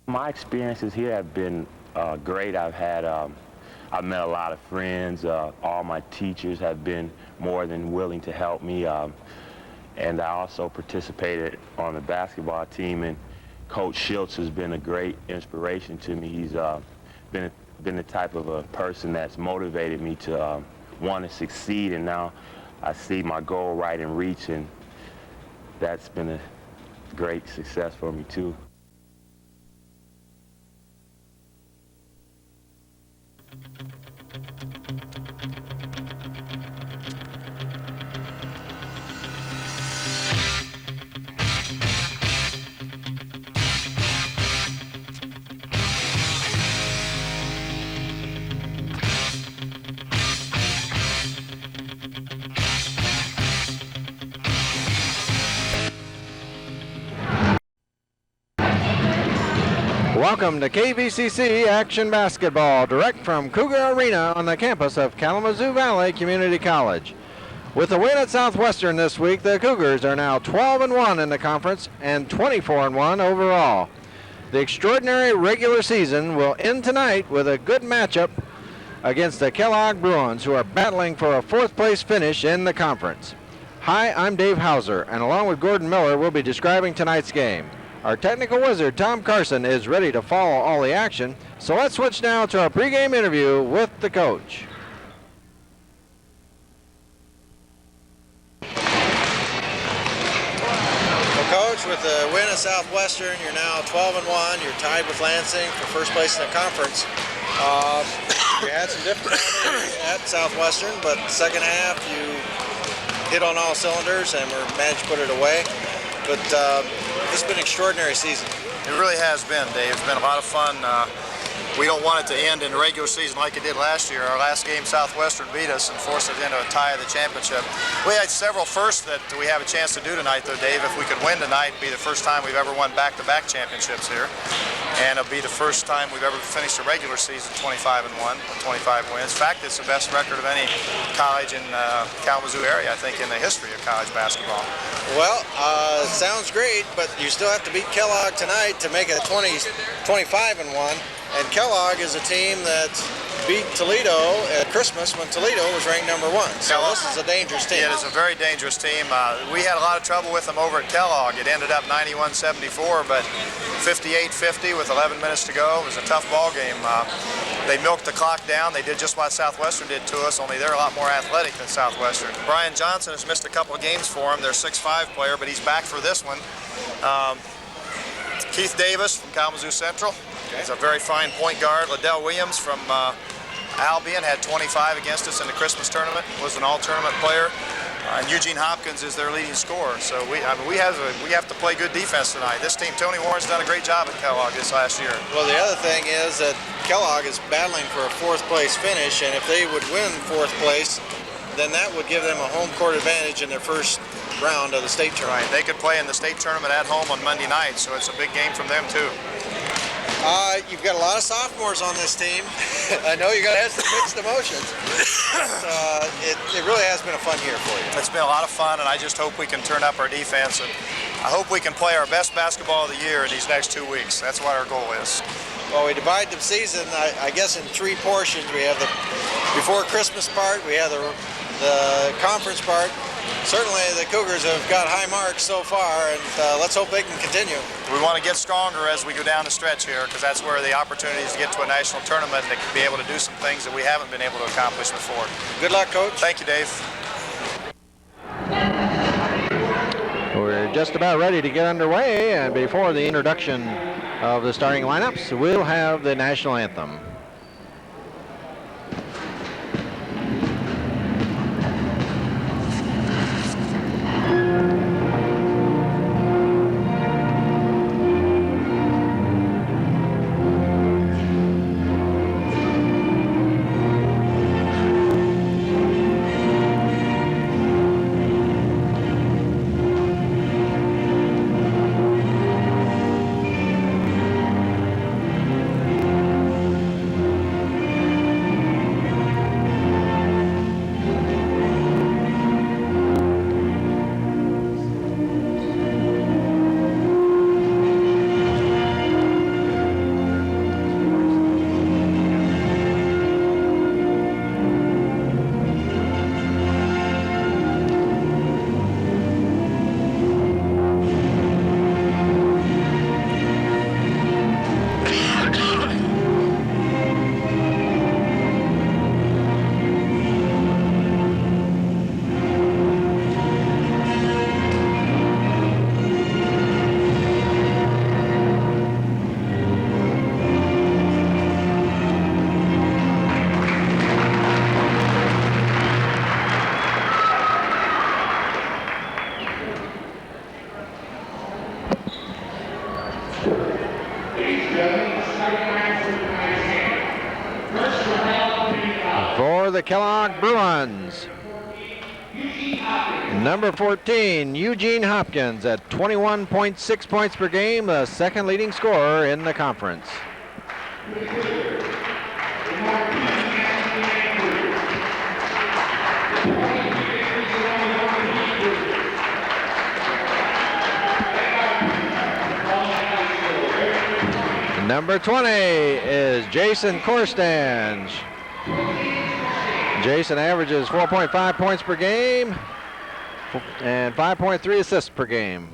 My experiences here have been great. I've met a lot of friends. All my teachers have been more than willing to help me. And I also participated on the basketball team, and Coach Schultz has been a great inspiration to me. He's been the type of a person that's motivated me to want to succeed, and now I see my goal right in reach, and that's been a great success for me too. Welcome to KVCC Action Basketball, direct from Cougar Arena on the campus of Kalamazoo Valley Community College. With a win at Southwestern this week, the Cougars are now 12-1 in the conference and 24-1 overall. The extraordinary regular season will end tonight with a good matchup against the Kellogg Bruins, who are battling for a fourth-place finish in the conference. Hi, I'm Dave Hauser, and along with Gordon Miller, we'll be describing tonight's game. Our technical wizard, Tom Carson, is ready to follow all the action, so let's switch now to our pregame interview with the coach. Well, Coach, with the win at Southwestern, you're now 12-1. You're tied with Lansing for first place in the conference. You had some difficulties at Southwestern, but the second half you hit on all cylinders and managed to put it away. But it's been an extraordinary season. It really has been, Dave. It's been a lot of fun. We don't want it to end in the regular season like it did last year. Our last game, Southwestern beat us and forced us into a tie of the championship. We had several firsts that we have a chance to do tonight, though, Dave. If we could win tonight, it'd be the first time we've ever won back-to-back championships here. And it'll be the first time we've ever finished a regular season 25-1, 25 wins. In fact, it's the best record of any college in Kalamazoo area, I think, in the history of college basketball. Well, sounds great, but you still have to beat Kellogg tonight to make it 25-1. And Kellogg is a team that beat Toledo at Christmas when Toledo was ranked #1. So this is a dangerous team. It is a very dangerous team. We had a lot of trouble with them over at Kellogg. It ended up 91-74, but 58-50 with 11 minutes to go. It was a tough ball game. They milked the clock down. They did just what Southwestern did to us, only they're a lot more athletic than Southwestern. Brian Johnson has missed a couple of games for them. They're a 6'5" player, but he's back for this one. Keith Davis from Kalamazoo Central. He's a very fine point guard. Liddell Williams from Albion had 25 against us in the Christmas tournament, was an all-tournament player. And Eugene Hopkins is their leading scorer. So we have to play good defense tonight. This team, Tony Warren's done a great job at Kellogg this last year. Well, the other thing is that Kellogg is battling for a fourth-place finish, and if they would win fourth place, then that would give them a home court advantage in their first round of the state tournament. Right. They could play in the state tournament at home on Monday night, so it's a big game from them too. You've got a lot of sophomores on this team. I know you're going to have some mixed emotions. But, it really has been a fun year for you. It's been a lot of fun, and I just hope we can turn up our defense, and I hope we can play our best basketball of the year in these next 2 weeks. That's what our goal is. Well, we divide the season, I guess, in 3 portions. We have the before Christmas part, we have the conference part. Certainly the Cougars have got high marks so far, and let's hope they can continue. We want to get stronger as we go down the stretch here, because that's where the opportunity is to get to a national tournament and be able to do some things that we haven't been able to accomplish before. Good luck, Coach. Thank you, Dave. We're just about ready to get underway, and before the introduction of the starting lineups, we'll have the national anthem. Kellogg Bruins. Number 14, Eugene Hopkins at 21.6 points per game, the second leading scorer in the conference. Number 20 is Jason Korstange. Jason averages 4.5 points per game and 5.3 assists per game.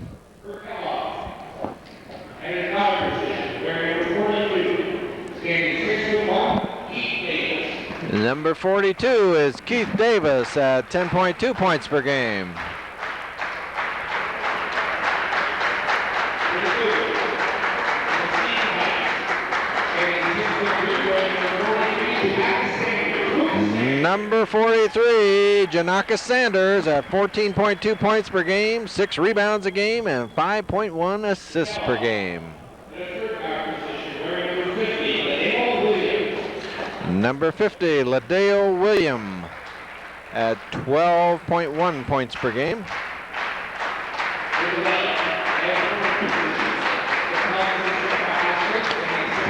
Number 42 is Keith Davis at 10.2 points per game. Number 43, Janaka Sanders at 14.2 points per game, 6 rebounds a game, and 5.1 assists per game. Number 50, Ladale William at 12.1 points per game.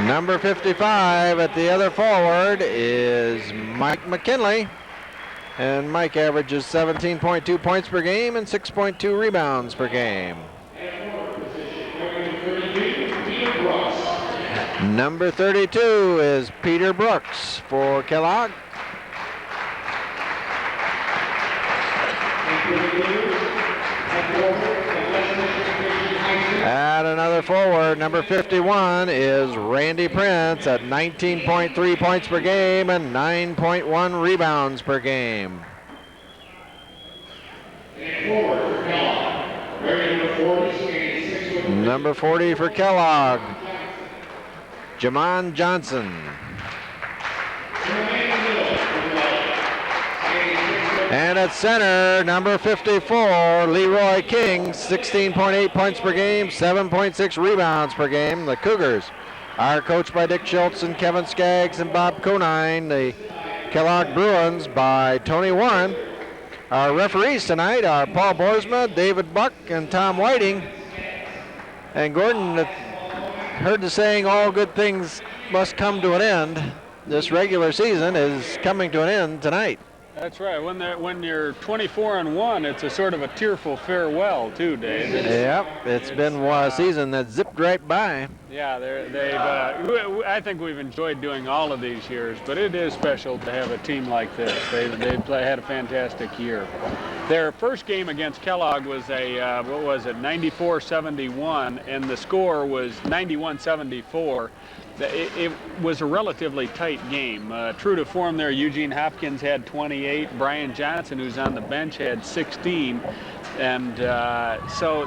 Number 55 at the other forward is Mike McKinley, and Mike averages 17.2 points per game and 6.2 rebounds per game. Number 32 is Peter Brooks for Kellogg. At another forward, number 51 is Randy Prince at 19.3 points per game and 9.1 rebounds per game. Number 40 for Kellogg, Jamon Johnson. And at center, number 54, Leroy King, 16.8 points per game, 7.6 rebounds per game. The Cougars are coached by Dick Schultz and Kevin Skaggs and Bob Conine. The Kellogg Bruins by Tony Warren. Our referees tonight are Paul Boersma, David Buck, and Tom Whiting. And Gordon heard the saying, all good things must come to an end. This regular season is coming to an end tonight. That's right. When you're 24-1, it's a sort of a tearful farewell, too, Dave. Yep, it's been a season that zipped right by. Yeah, I think we've enjoyed doing all of these years, but it is special to have a team like this. They had a fantastic year. Their first game against Kellogg was a 94-71, and the score was 91-74. It was a relatively tight game. True to form there, Eugene Hopkins had 28. Brian Johnson, who's on the bench, had 16. And so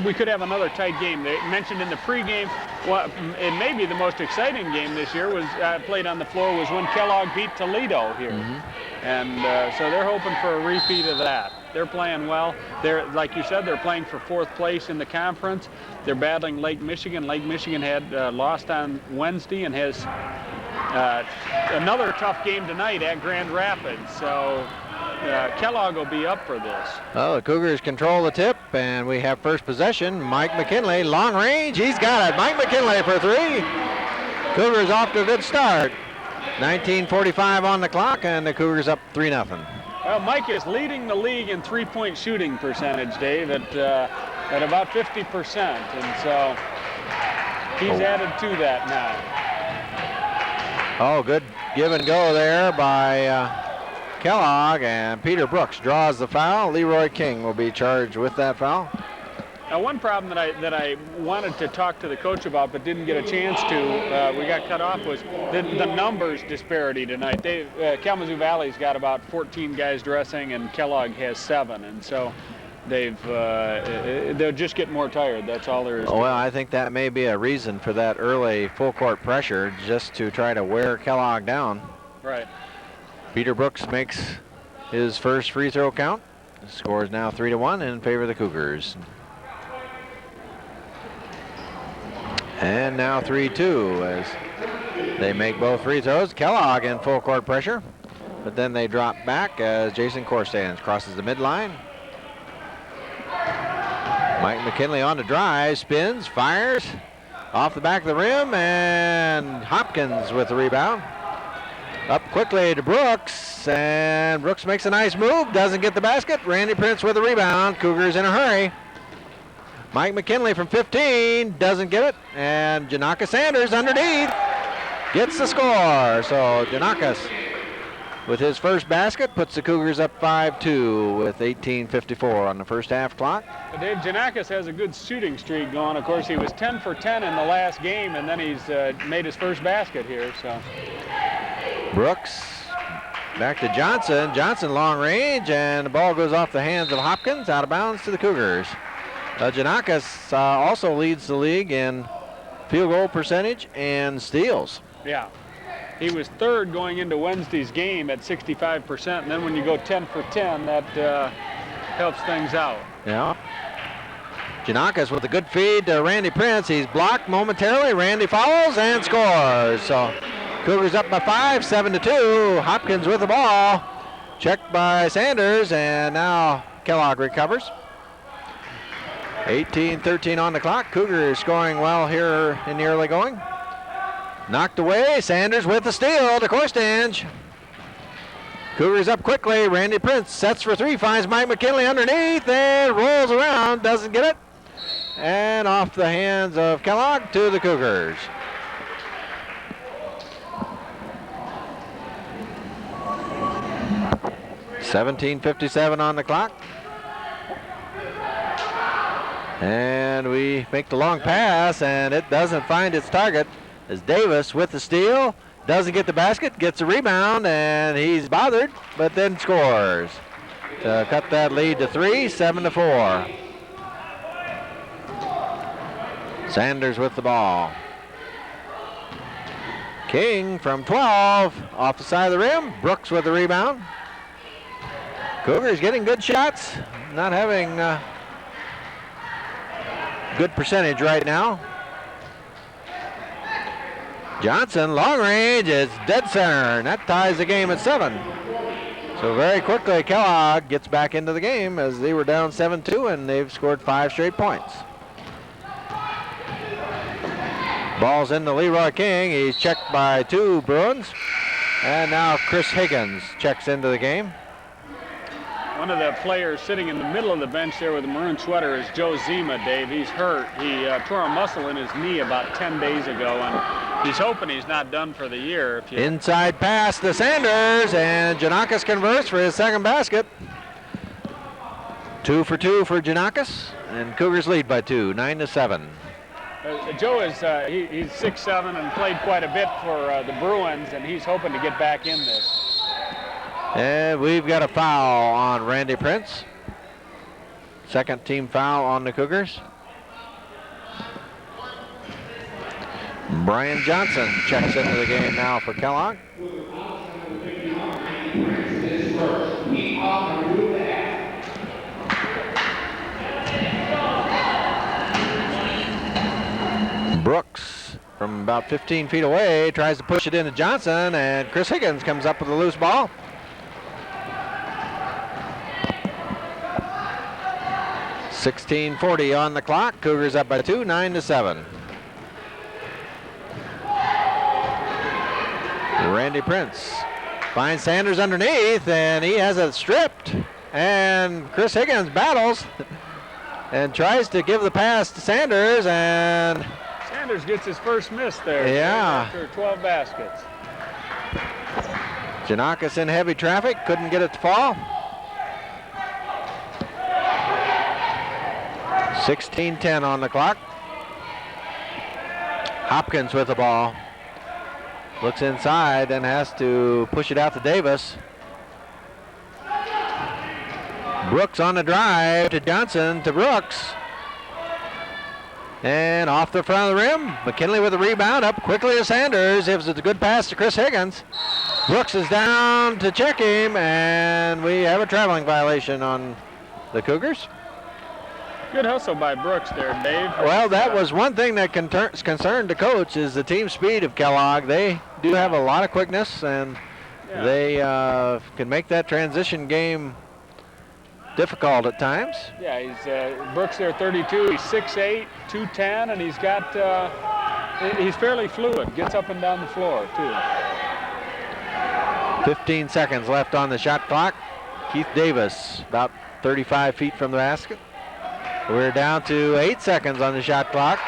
we could have another tight game. They mentioned in the pregame, well, it may be the most exciting game this year was played on the floor was when Kellogg beat Toledo here. Mm-hmm. And so they're hoping for a repeat of that. They're playing well. They're, like you said, they're playing for 4th place in the conference. They're battling Lake Michigan. Lake Michigan had lost on Wednesday and has another tough game tonight at Grand Rapids. So Kellogg will be up for this. Well, the Cougars control the tip, and we have first possession. Mike McKinley, long range, he's got it. Mike McKinley for 3. Cougars off to a good start. 19:45 on the clock, and the Cougars up 3-0. Well, Mike is leading the league in three-point shooting percentage, Dave, at about 50%, and so he's added to that now. Oh, good give and go there by Kellogg, and Peter Brooks draws the foul. Leroy King will be charged with that foul. Now, one problem that I wanted to talk to the coach about but didn't get a chance to, we got cut off, was the numbers disparity tonight. Kalamazoo Valley's got about 14 guys dressing, and Kellogg has 7, and so they'll just get more tired. That's all there is. Oh, well, I think that may be a reason for that early full court pressure, just to try to wear Kellogg down. Right. Peter Brooks makes his first free throw count. The score is now 3-1 in favor of the Cougars. And now 3-2 as they make both free throws. Kellogg in full court pressure. but then they drop back as Jason Corstans crosses the midline. Mike McKinley on the drive, spins, fires, off the back of the rim, and Hopkins with the rebound. Up quickly to Brooks, and Brooks makes a nice move, doesn't get the basket. Randy Prince with the rebound. Cougars in a hurry. Mike McKinley from 15 doesn't get it, and Janaka Sanders underneath gets the score. So Janakis with his first basket puts the Cougars up 5-2 with 18:54 on the first half clock. Dave, Janakis has a good shooting streak going. Of course, he was 10 for 10 in the last game, and then he's made his first basket here. So Brooks back to Johnson. Johnson long range, and the ball goes off the hands of Hopkins, out of bounds to the Cougars. Janakis also leads the league in field goal percentage and steals. yeah, he was third going into Wednesday's game at 65%, and then when you go 10 for 10, that helps things out. Yeah. Janakis with a good feed to Randy Prince. He's blocked momentarily. Randy fouls and scores. So Cougars up by 5, 7-2. Hopkins with the ball. Checked by Sanders, and now Kellogg recovers. 18-13 on the clock. Cougars scoring well here in the early going. Knocked away. Sanders with the steal to Korstange. Cougars up quickly. Randy Prince sets for three, finds Mike McKinley underneath and rolls around, doesn't get it. And off the hands of Kellogg to the Cougars. $17:57 on the clock. And we make the long pass, and it doesn't find its target as Davis with the steal. Doesn't get the basket, gets a rebound, and he's bothered, but then scores to cut that lead to 3, 7-4. Sanders with the ball. King from 12, off the side of the rim. Brooks with the rebound. Cougars getting good shots, not having good percentage right now. Johnson, long range, is dead center, and that ties the game at 7. So very quickly, Kellogg gets back into the game as they were down 7-2, and they've scored 5 straight points. Ball's into Leroy King. He's checked by 2 Bruins. And now Chris Higgins checks into the game. One of the players sitting in the middle of the bench there with the maroon sweater is Joe Zima, Dave. He's hurt. He tore a muscle in his knee about 10 days ago, and he's hoping he's not done for the year. Inside pass to Sanders, and Janakis converts for his second basket. 2 for 2 for Janakis, and Cougars lead by 2, 9-7. Joe is he's 6'7" and played quite a bit for the Bruins, and he's hoping to get back in this. And we've got a foul on Randy Prince. Second team foul on the Cougars. Brian Johnson checks into the game now for Kellogg. Brooks from about 15 feet away tries to push it into Johnson, and Chris Higgins comes up with a loose ball. $16:40 on the clock. Cougars up by 2, 9-7. Randy Prince finds Sanders underneath, and he has it stripped. And Chris Higgins battles and tries to give the pass to Sanders, and Sanders gets his first miss there. Yeah. After 12 baskets. Janakis in heavy traffic, couldn't get it to fall. 16:10 on the clock. Hopkins with the ball. Looks inside and has to push it out to Davis. Brooks on the drive to Johnson to Brooks. And off the front of the rim. McKinley with the rebound, up quickly to Sanders. It was a good pass to Chris Higgins. Brooks is down to check him, and we have a traveling violation on the Cougars. Good hustle by Brooks there, Dave. Well, that was one thing that concerned the coach is the team speed of Kellogg. They do have a lot of quickness, and Yeah. They can make that transition game difficult at times. Yeah, he's Brooks there, 32. He's 6'8", 210, and he's got he's fairly fluid. Gets up and down the floor too. 15 seconds left on the shot clock. Keith Davis about 35 feet from the basket. We're down to 8 seconds on the shot clock.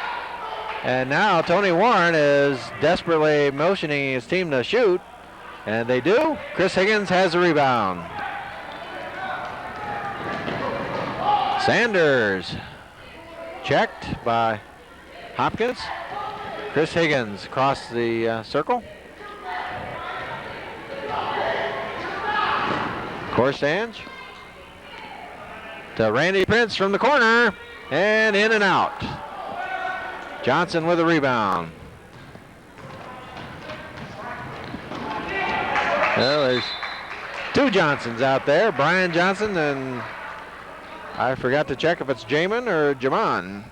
And now Tony Warren is desperately motioning his team to shoot. And they do. Chris Higgins has the rebound. Sanders checked by Hopkins. Chris Higgins across the circle. Corsange to Randy Prince from the corner, and in and out. Johnson with a rebound. Well, there's two Johnsons out there, Brian Johnson, and I forgot to check if it's Jamin or Jaman.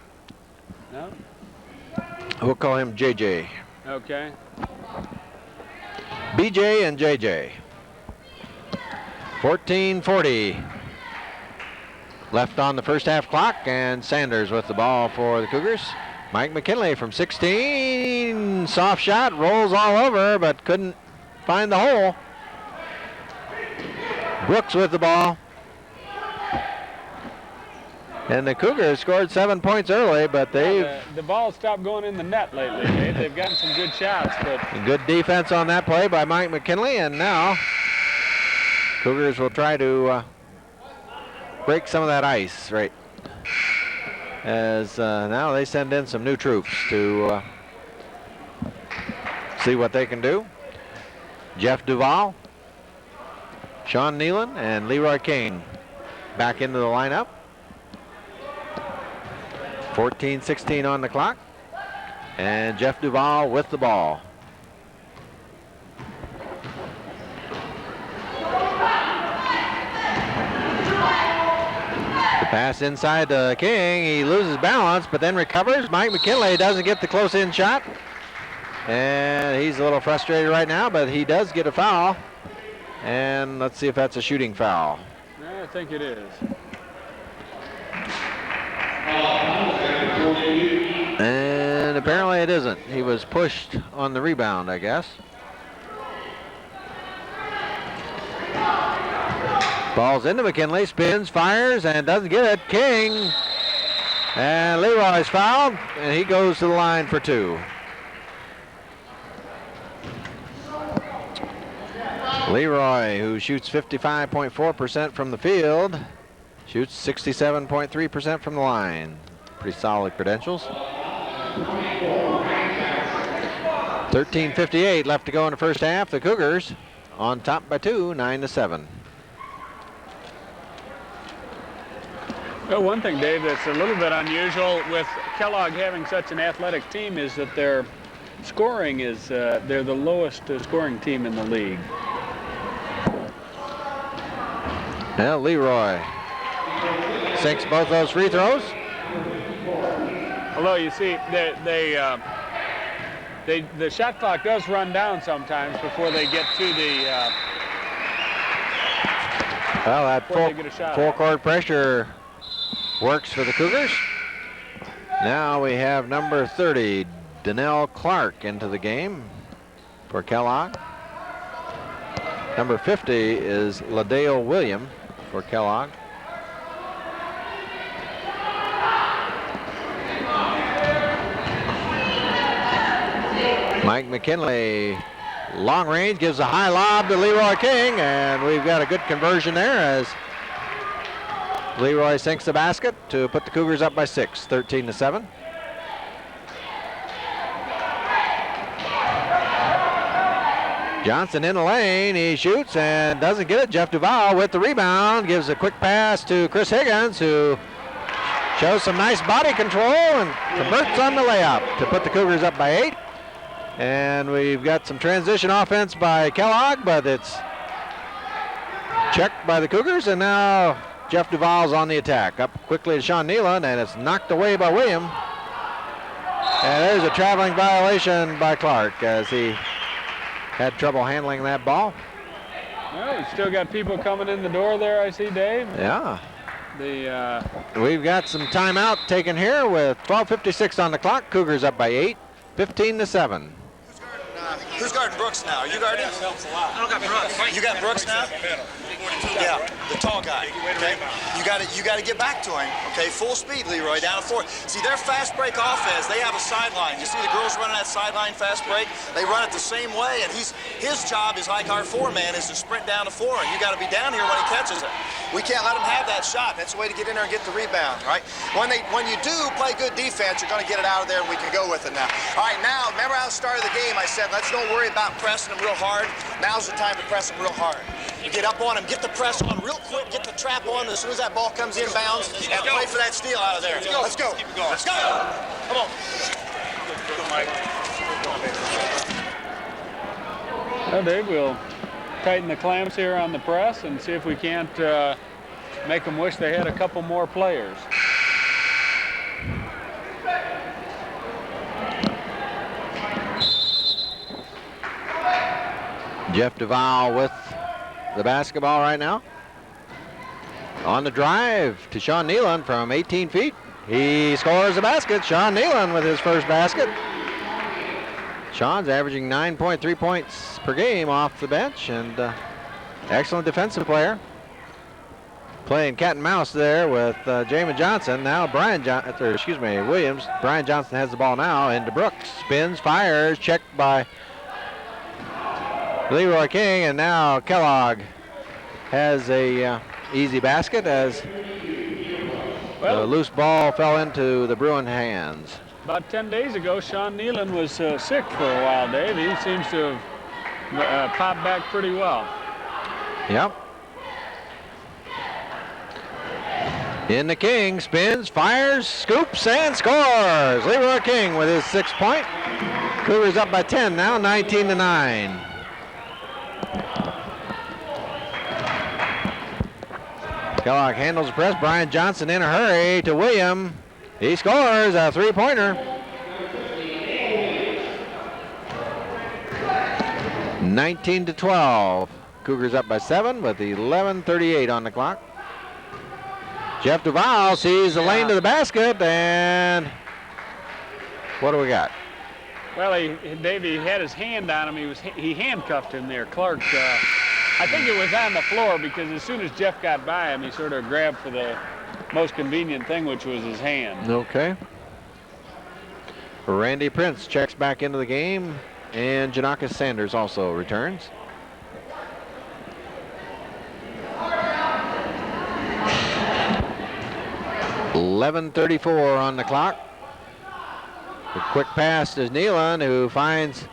No? We'll call him JJ. Okay. BJ and JJ. 14:40 left on the first half clock, and Sanders with the ball for the Cougars. Mike McKinley from 16, soft shot, rolls all over, but couldn't find the hole. Brooks with the ball. And the Cougars scored 7 points early, but they've... The ball stopped going in the net lately, Dave. They've gotten some good shots, but... Good defense on that play by Mike McKinley, and now Cougars will try to break some of that ice, right? As now they send in some new troops to see what they can do. Jeff Duval, Sean Nealon, and Leroy Kane back into the lineup. 14:16 on the clock, and Jeff Duval with the ball. The pass inside to King. He loses balance, but then recovers. Mike McKinley doesn't get the close-in shot, and he's a little frustrated right now, but he does get a foul. And let's see if that's a shooting foul. I think it is. And apparently it isn't. He was pushed on the rebound, I guess. Ball's into McKinley, spins, fires, and doesn't get it. King. And Leroy's fouled, and he goes to the line for two. Leroy, who shoots 55.4% from the field, shoots 67.3% from the line. Pretty solid credentials. 13:58 left to go in the first half. The Cougars on top by two, 9-7. Well, one thing, Dave, that's a little bit unusual with Kellogg having such an athletic team is that their scoring is, they're the lowest scoring team in the league. Well, Leroy sinks both those free throws. Although you see, the shot clock does run down sometimes before they get to the. Well, that full court pressure works for the Cougars. Now we have number 30, Donnell Clark, into the game for Kellogg. Number 50 is Ladale William for Kellogg. Mike McKinley, long range, gives a high lob to Leroy King, and we've got a good conversion there as Leroy sinks the basket to put the Cougars up by 6, 13-7. Johnson in the lane, he shoots and doesn't get it. Jeff Duval with the rebound, gives a quick pass to Chris Higgins, who shows some nice body control and converts on the layup to put the Cougars up by 8. And we've got some transition offense by Kellogg, but it's checked by the Cougars, and now Jeff Duval's on the attack. Up quickly to Sean Nealon, and it's knocked away by William. And there's a traveling violation by Clark as he had trouble handling that ball. Well, we still got people coming in the door there, I see, Dave. Yeah. We've got some timeout taken here with 12:56 on the clock. Cougars up by 8, 15-7. Who's guarding Brooks now? Are you guarding? I don't got Brooks. You got Brooks now? Yeah, the tall guy. Okay, you got to get back to him. Okay, full speed, Leroy, down to 4. See, their fast break offense. They have a sideline. You see the girls running that sideline fast break. They run it the same way, and his job is like our 4-man is to sprint down to 4, and you got to be down here when he catches it. We can't let him have that shot. That's the way to get in there and get the rebound, right? When you do play good defense, you're going to get it out of there, and we can go with it now. All right, now remember how the start of the game I said let's don't worry about pressing them real hard. Now's the time to press them real hard. You get up on them, get the press on real quick, get the trap on as soon as that ball comes in bounds, and play for that steal out of there. Let's go. Let's go. Come on. Well, Dave, we'll tighten the clamps here on the press and see if we can't make them wish they had a couple more players. Jeff Duval with the basketball right now. On the drive to Sean Nealon from 18 feet. He scores a basket. Sean Nealon with his first basket. Sean's averaging 9.3 points per game off the bench, and excellent defensive player. Playing cat and mouse there with Jamin Johnson. Now Williams. Brian Johnson has the ball now into Brooks. Spins, fires, checked by Leroy King, and now Kellogg has a easy basket as the loose ball fell into the Bruin hands. About 10 days ago, Sean Nealon was sick for a while, Dave. He seems to have popped back pretty well. Yep. In the King, spins, fires, scoops, and scores. Leroy King with his 6th point. Cougars up by 10 now, 19-9. Kellogg handles the press. Brian Johnson in a hurry to William. He scores a 3-pointer. 19-12. Cougars up by 7 with 11:38 on the clock. Jeff Duval sees the lane to the basket, and what do we got? Well, Davey had his hand on him. He handcuffed him there. Clark, I think it was on the floor because as soon as Jeff got by him, he sort of grabbed for the most convenient thing, which was his hand. Okay. Randy Prince checks back into the game, and Janakis Sanders also returns. .11:34 on the clock. A quick pass to Nealon, who finds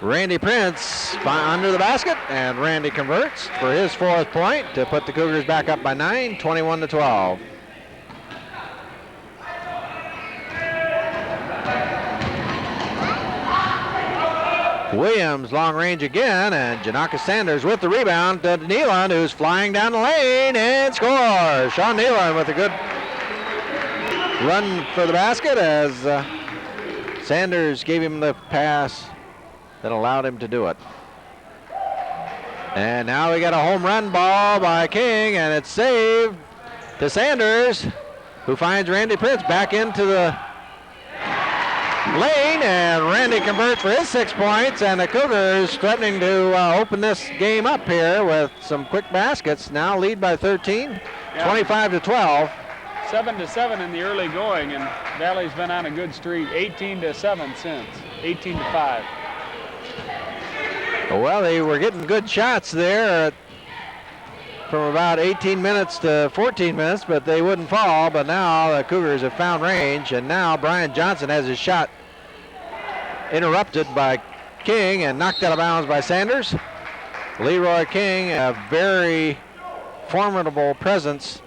Randy Prince under the basket, and Randy converts for his 4th point to put the Cougars back up by 9, 21-12. Williams long range again, and Janakis Sanders with the rebound to Nealon, who's flying down the lane and scores. Sean Nealon with a good run for the basket as Sanders gave him the pass that allowed him to do it. And now we got a home run ball by King, and it's saved to Sanders, who finds Randy Prince back into the lane, and Randy converts for his 6 points, and the Cougars threatening to open this game up here with some quick baskets. Now lead by 13, 25-12. 7-7 in the early going, and Valley's been on a good streak. 18-7 since. 18-5. Well, they were getting good shots there from about 18 minutes to 14 minutes, but they wouldn't fall. But now the Cougars have found range, and now Brian Johnson has his shot interrupted by King and knocked out of bounds by Sanders. Leroy King, a very formidable presence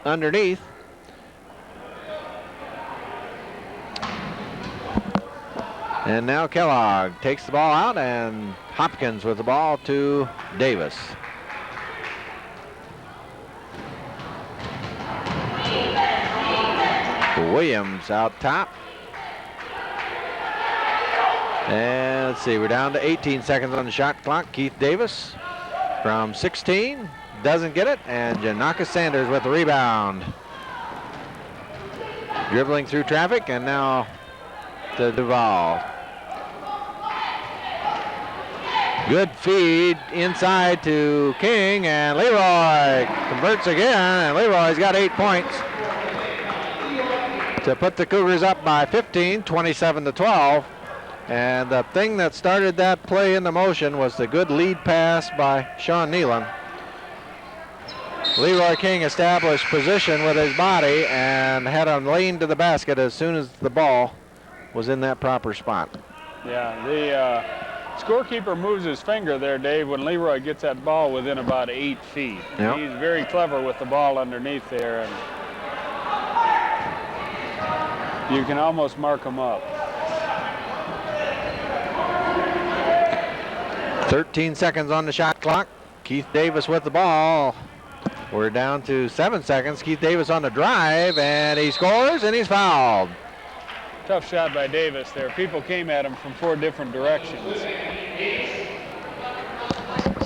underneath. And now Kellogg takes the ball out, and Hopkins with the ball to Davis. Williams out top. And let's see, we're down to 18 seconds on the shot clock. Keith Davis from 16. Doesn't get it, and Janaka Sanders with the rebound. Dribbling through traffic, and now to Duval. Good feed inside to King, and Leroy converts again, and Leroy's got 8 points to put the Cougars up by 15, 27-12. And the thing that started that play into motion was the good lead pass by Sean Nealon. Leroy King established position with his body and had him lean to the basket as soon as the ball was in that proper spot. Yeah, the scorekeeper moves his finger there, Dave, when Leroy gets that ball within about 8 feet. Yep. He's very clever with the ball underneath there, and you can almost mark him up. 13 seconds on the shot clock. Keith Davis with the ball. We're down to 7 seconds. Keith Davis on the drive, and he scores, and he's fouled. Tough shot by Davis there. People came at him from 4 different directions.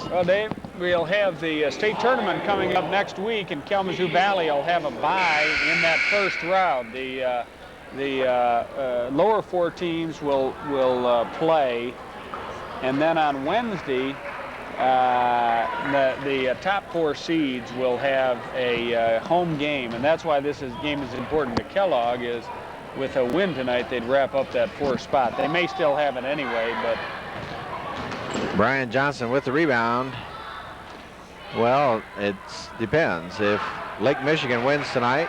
Well, Dave, we'll have the state tournament coming up next week, and Kalamazoo Valley will have a bye in that first round. The lower 4 teams will play, and then on Wednesday, the top 4 seeds will have a home game, and that's why this game is important to Kellogg. Is with a win tonight, they'd wrap up that 4th spot. They may still have it anyway, but Brian Johnson with the rebound. Well, it depends. If Lake Michigan wins tonight,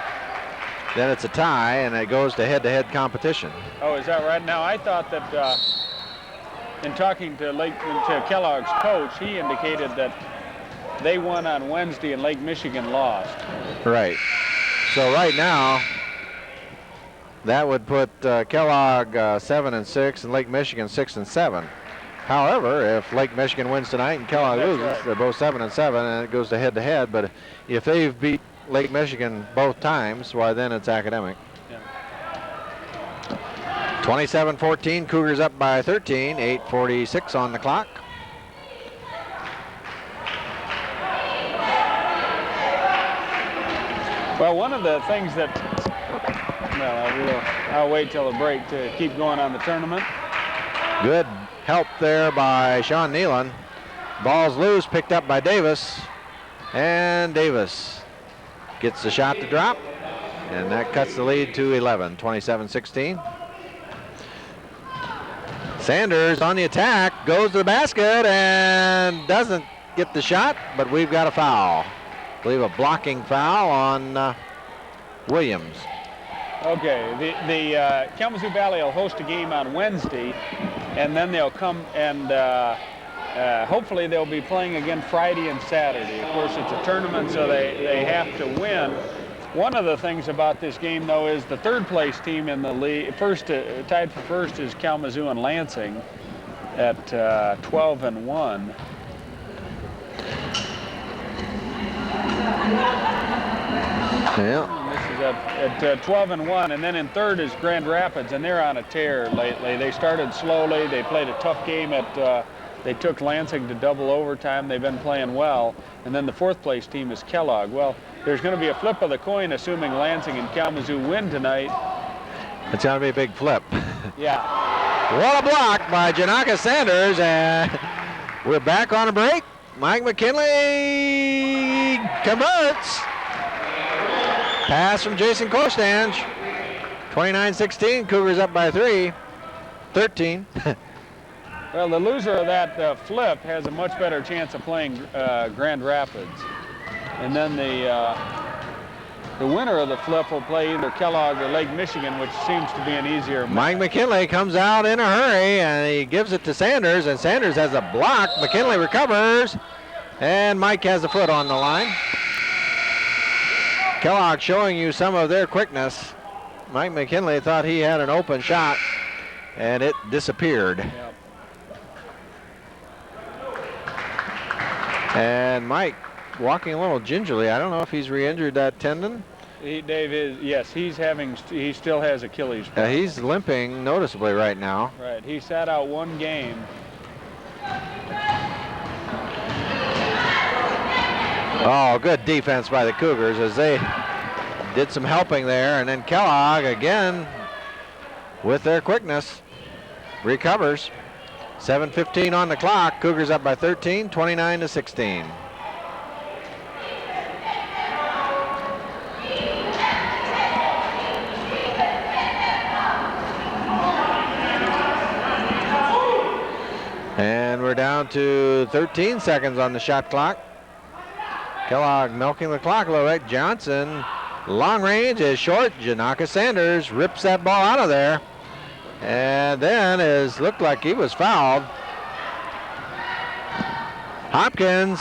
then it's a tie, and it goes to head-to-head competition. Oh, is that right? Now, I thought that in talking to Kellogg's coach, he indicated that they won on Wednesday and Lake Michigan lost. Right. So right now, that would put Kellogg 7-6 and Lake Michigan 6-7. However, if Lake Michigan wins tonight and Kellogg loses, right, they're both 7-7, and it goes to head-to-head. But if they've beat Lake Michigan both times, why then it's academic. Yeah. 27-14, Cougars up by 13, 8:46 on the clock. Well, one of the things that, well, I'll wait till the break to keep going on the tournament. Good help there by Sean Nealon. Ball's loose, picked up by Davis. And Davis gets the shot to drop. And that cuts the lead to 11, 27-16. Sanders on the attack, goes to the basket and doesn't get the shot, but we've got a foul. I believe a blocking foul on Williams. Okay, the Kalamazoo Valley will host a game on Wednesday, and then they'll come and hopefully they'll be playing again Friday and Saturday. Of course, it's a tournament, so they have to win. One of the things about this game, though, is the 3rd place team in the league, tied for first, is Kalamazoo and Lansing at 12-1. Yeah. This is at 12-1, and then in 3rd is Grand Rapids, and they're on a tear lately. They started slowly. They played a tough game they took Lansing to double overtime. They've been playing well. And then the 4th place team is Kellogg. Well, there's going to be a flip of the coin, assuming Lansing and Kalamazoo win tonight. It's going to be a big flip. Yeah. What a block by Janaka Sanders, and we're back on a break. Mike McKinley converts. Pass from Jason Kostange. 29-16, Cougars up by 13. Well, the loser of that flip has a much better chance of playing Grand Rapids. And then the winner of the flip will play either Kellogg or Lake Michigan, which seems to be an easier match. Mike McKinley comes out in a hurry, and he gives it to Sanders, and Sanders has a block. McKinley recovers, and Mike has a foot on the line. Kellogg showing you some of their quickness. Mike McKinley thought he had an open shot, and it disappeared. Yep. And Mike walking a little gingerly. I don't know if he's re-injured that tendon. Dave is, yes, he still has Achilles problem. He's limping noticeably right now. Right, he sat out 1 game. Oh, good defense by the Cougars as they did some helping there. And then Kellogg again with their quickness recovers. 7:15 on the clock. Cougars up by 13, 29-16. And we're down to 13 seconds on the shot clock. Kellogg milking the clock a little bit. Johnson, long range is short. Janaka Sanders rips that ball out of there. And then looked like he was fouled. Hopkins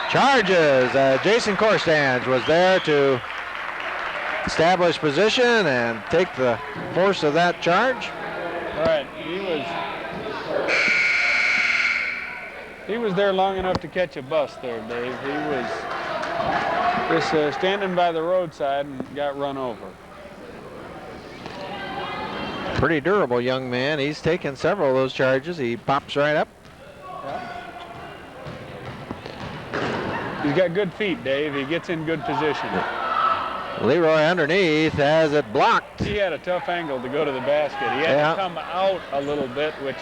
charges. Jason Korstange was there to establish position and take the force of that charge. All right, he was there long enough to catch a bus there, Dave. He was just standing by the roadside and got run over. Pretty durable young man. He's taken several of those charges. He pops right up. Yeah. He's got good feet, Dave. He gets in good position. Leroy underneath has it blocked. He had a tough angle to go to the basket. He had to come out a little bit, which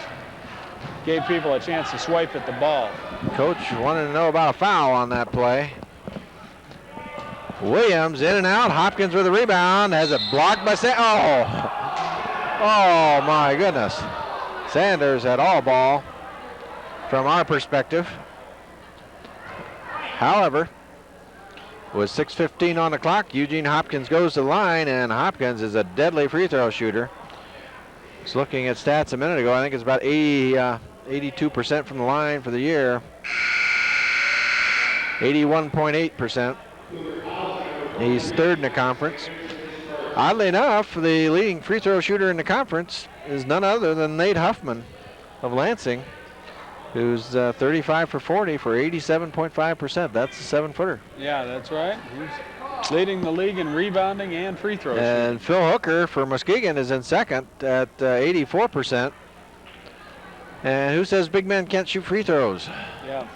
gave people a chance to swipe at the ball. Coach wanted to know about a foul on that play. Williams in and out. Hopkins with a rebound. Has it blocked by Oh my goodness. Sanders had all ball from our perspective. However, with 6:15 on the clock, Eugene Hopkins goes to the line, and Hopkins is a deadly free throw shooter. I was looking at stats a minute ago. I think it's about 82% from the line for the year. 81.8%. He's third in the conference. Oddly enough, the leading free throw shooter in the conference is none other than Nate Huffman of Lansing, who's 35 for 40 for 87.5%. That's a 7-footer. Yeah, that's right. He's leading the league in rebounding and free throws. And Phil Hooker for Muskegon is in second at 84%. And who says big men can't shoot free throws? Yeah.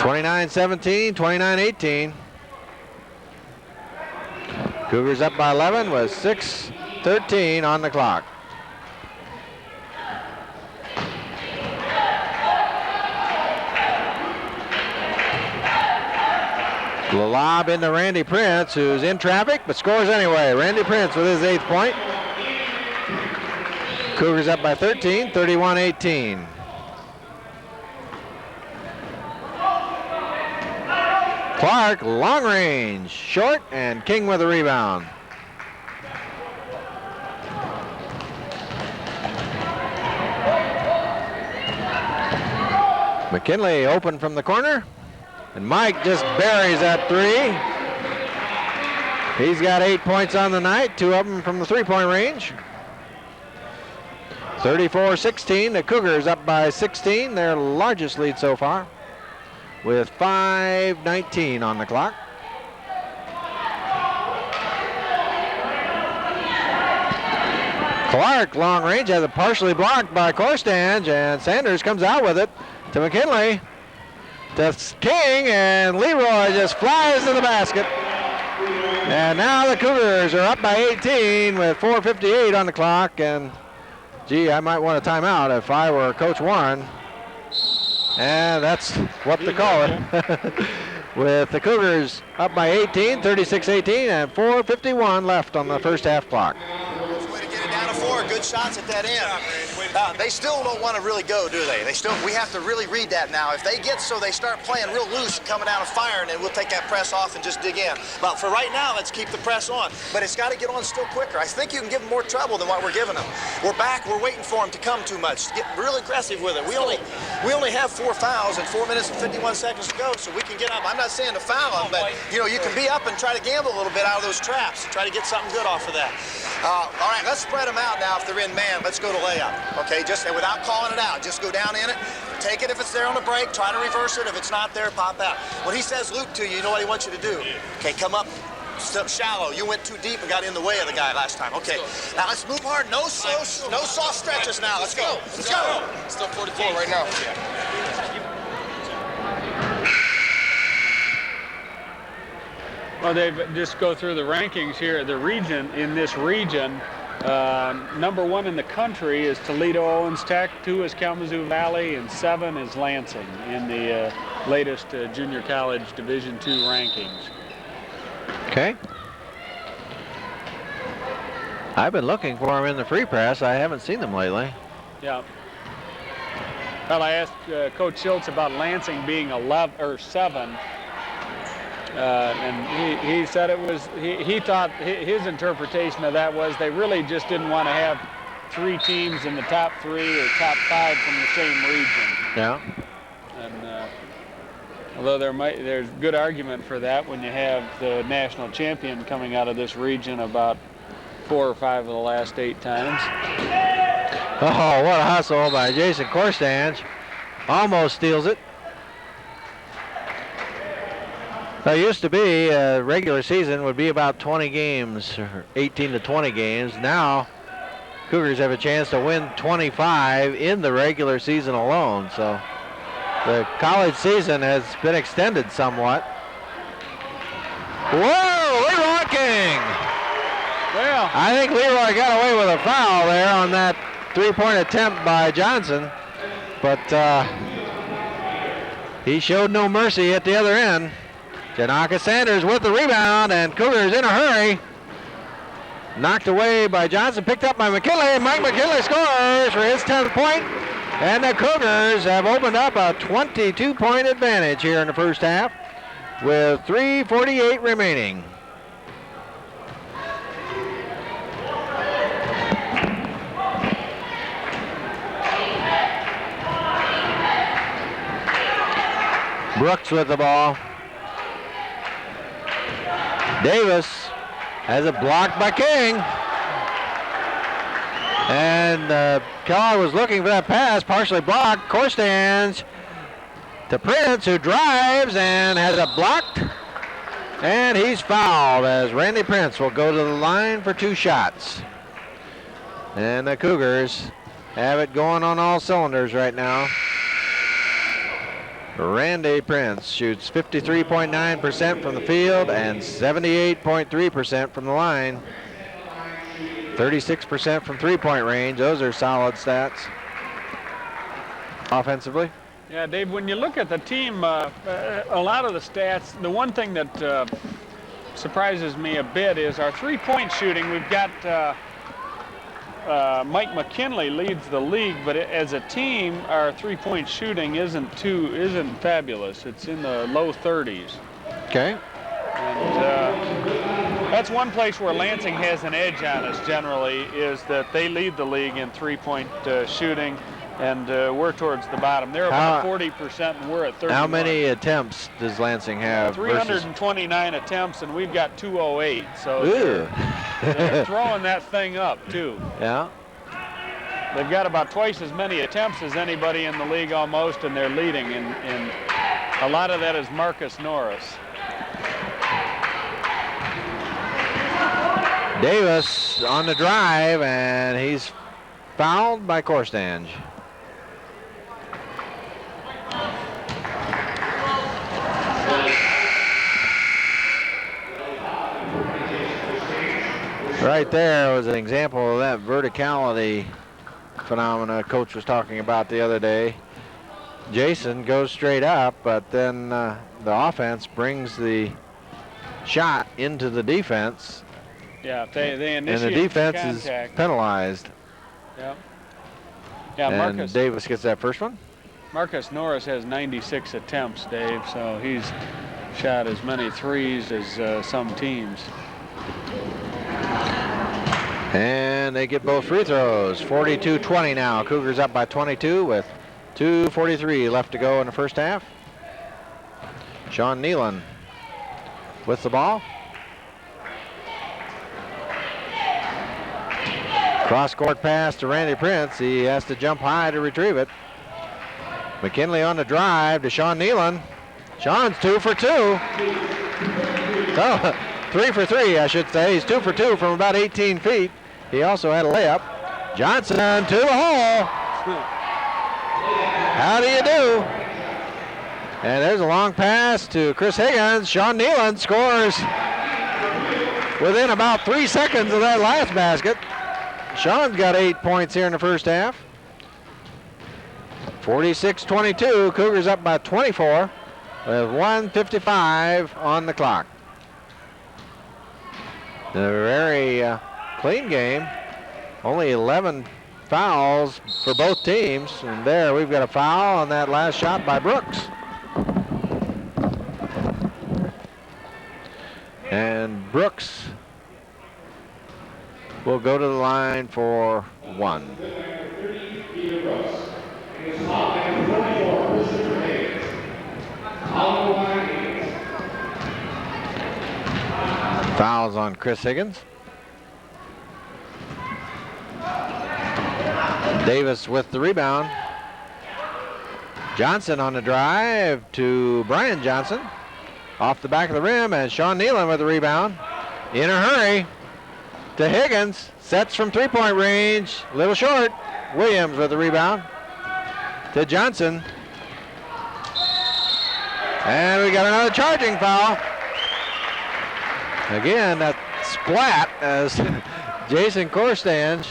29-17, 29-18. Cougars up by 11 with 6:13 on the clock. The lob into Randy Prince, who's in traffic but scores anyway. Randy Prince with his 8th point. Cougars up by 13, 31-18. Clark, long range, short, and King with a rebound. McKinley open from the corner, and Mike just buries that three. He's got 8 points on the night, 2 of them from the three-point range. 34-16, the Cougars up by 16, their largest lead so far, with 5:19 on the clock. Clark, long range, has it partially blocked by Korstange, and Sanders comes out with it to McKinley. That's King, and Leroy just flies to the basket. And now the Cougars are up by 18 with 4:58 on the clock, and gee, I might want a timeout if I were Coach Warren. And that's what they call it. With the Cougars up by 18, 36-18, and 4:51 left on the first half clock. Way to get it down to 4. Good shots at that end. They still don't want to really go, do they? We have to really read that now. If they get so they start playing real loose, coming down and firing, and we'll take that press off and just dig in. But for right now, let's keep the press on. But it's got to get on still quicker. I think you can give them more trouble than what we're giving them. We're back. We're waiting for them to come too much. Get real aggressive with it. We only have 4 fouls and 4 minutes and 51 seconds to go, so we can get up. I'm not saying to foul them, but you can be up and try to gamble a little bit out of those traps and try to get something good off of that. All right, let's spread them out now. If they're in man, let's go to layup. Okay, just without calling it out, just go down in it. Take it if it's there on the break. Try to reverse it. If it's not there, pop out. When he says loop to you, you know what he wants you to do. Okay, come up shallow. You went too deep and got in the way of the guy last time. Okay, now let's move hard. No soft stretches now. Let's go. Let's go. Still 44 right now. Well, they just go through the rankings here. The region, in this region, number 1 in the country is Toledo Owens Tech, 2 is Kalamazoo Valley, and 7 is Lansing in the latest junior college Division II rankings. Okay. I've been looking for them in the free press. I haven't seen them lately. Yeah. Well, I asked Coach Schultz about Lansing being 11 or 7. And he said it was, he thought his interpretation of that was they really just didn't want to have 3 teams in the top 3 or top 5 from the same region. Yeah. And although there's good argument for that when you have the national champion coming out of this region about 4 or 5 of the last 8 times. Oh, what a hustle by Jason Korstange. Almost steals it. It used to be regular season would be about 20 games, or 18 to 20 games. Now, Cougars have a chance to win 25 in the regular season alone. So the college season has been extended somewhat. Whoa, Leroy King! Well, I think Leroy got away with a foul there on that 3-point attempt by Johnson, but he showed no mercy at the other end. Janaka Sanders with the rebound, and Cougars in a hurry. Knocked away by Johnson, picked up by McKinley. Mike McKinley scores for his 10th point, and the Cougars have opened up a 22-point advantage here in the first half with 3:48 remaining. Brooks with the ball. Davis has it blocked by King. And Kellogg was looking for that pass, partially blocked. Korstange to Prince, who drives and has it blocked. And he's fouled as Randy Prince will go to the line for 2 shots. And the Cougars have it going on all cylinders right now. Randy Prince shoots 53.9% from the field and 78.3% from the line. 36% from 3-point range. Those are solid stats. Offensively? yeah, Dave, when you look at the team, a lot of the stats, the one thing that surprises me a bit is our 3-point shooting. We've got Mike McKinley leads the league, but as a team, our 3-point shooting isn't fabulous. It's in the low 30s. Okay. And that's one place where Lansing has an edge on us generally, is that they lead the league in 3-point shooting, and we're towards the bottom. They're about 40%, and we're at 30. How many attempts does Lansing have? 329 attempts, and we've got 208. So they're throwing that thing up, too. Yeah. They've got about twice as many attempts as anybody in the league almost, and they're leading. And a lot of that is Marcus Norris. Davis on the drive, and he's fouled by Korstange. Right there was an example of that verticality phenomena Coach was talking about the other day. Jason goes straight up, but then the offense brings the shot into the defense. Yeah, they initiate and the defense contact. is penalized. Yeah. Yeah, And Marcus. Davis gets that first one. Marcus Norris has 96 attempts, Dave, so he's shot as many threes as some teams. And they get both free throws. 42-20 now. Cougars up by 22 with 2:43 left to go in the first half. Sean Nealon with the ball. Cross-court pass to Randy Prince. He has to jump high to retrieve it. McKinley on the drive to Sean Nealon. Sean's 2 for 2. Oh, 3 for 3, I should say. He's 2 for 2 from about 18 feet. He also had a layup. Johnson to the hole. How do you do? And there's a long pass to Chris Higgins. Sean Nealon scores within about 3 seconds of that last basket. Sean's got 8 points here in the first half. 46-22, Cougars up by 24 with 1:55 on the clock. A very clean game. Only 11 fouls for both teams. And there we've got a foul on that last shot by Brooks. And Brooks will go to the line for 1. Fouls on Chris Higgins. Davis with the rebound. Johnson on the drive to Brian Johnson. Off the back of the rim, and Sean Nealon with the rebound. In a hurry to Higgins. Sets from 3-point range. A little short. Williams with the rebound to Johnson. And we got another charging foul. Again, that splat as Jason Korstange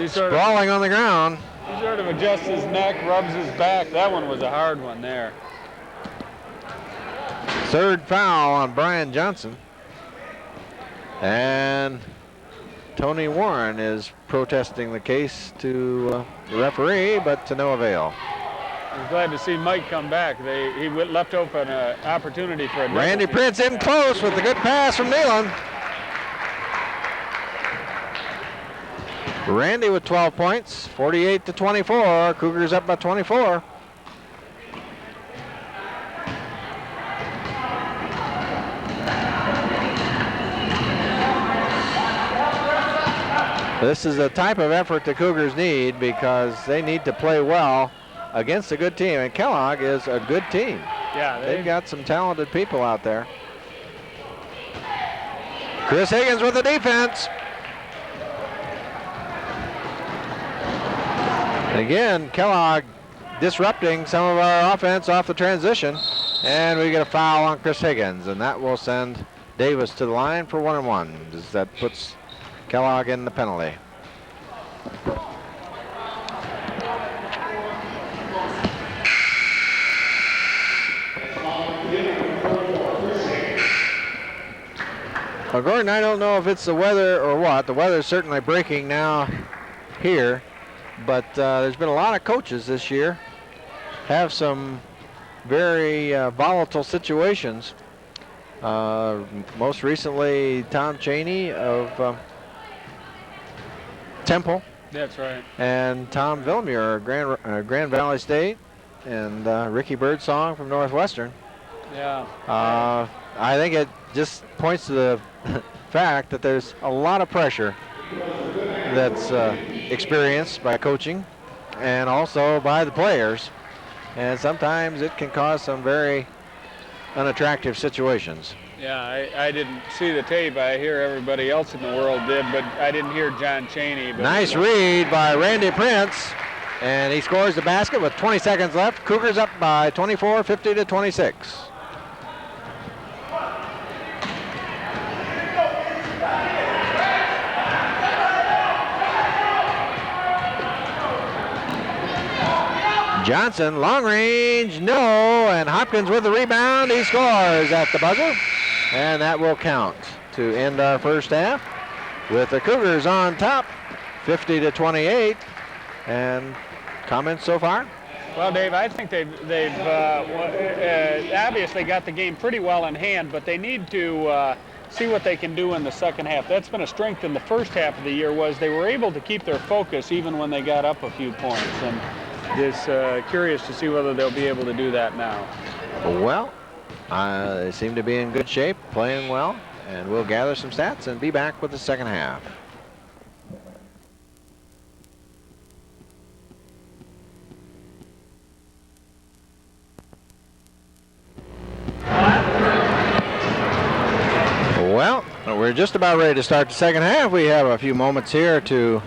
sprawling on the ground. He sort of adjusts his neck, rubs his back. That one was a hard one there. Third foul on Brian Johnson. And Tony Warren is protesting the case to the referee, but to no avail. I'm glad to see Mike come back. He left open an opportunity for a double. Randy Prince in close with the good pass from Nealon. Randy with 12 points, 48-24. Cougars up by 24. This is the type of effort the Cougars need because they need to play well against a good team, and Kellogg is a good team. Yeah, they've got some talented people out there. Chris Higgins with the defense. Again, Kellogg disrupting some of our offense off the transition, and we get a foul on Chris Higgins, and that will send Davis to the line for 1-1. That puts Kellogg in the penalty. Well, Gordon, I don't know if it's the weather or what. The weather's certainly breaking now here, but there's been a lot of coaches this year have some very volatile situations. Most recently, Tom Chaney of Temple. That's right. And Tom Villamure, Grand Valley State, and Ricky Birdsong from Northwestern. Yeah. I think it just points to the fact that there's a lot of pressure that's experienced by coaching and also by the players. And sometimes it can cause some very unattractive situations. Yeah, I didn't see the tape. I hear everybody else in the world did, but I didn't hear John Chaney. But nice read by Randy Prince, and he scores the basket with 20 seconds left. Cougars up by 24, 50-26. Johnson, long range, no, and Hopkins with the rebound. He scores at the buzzer, and that will count to end our first half with the Cougars on top, 50-28. And comments so far? Well, Dave, I think they've obviously got the game pretty well in hand, but they need to see what they can do in the second half. That's been a strength in the first half of the year, was they were able to keep their focus even when they got up a few points. And just curious to see whether they'll be able to do that now. Well, they seem to be in good shape, playing well, and we'll gather some stats and be back with the second half. Well, we're just about ready to start the second half. We have a few moments here to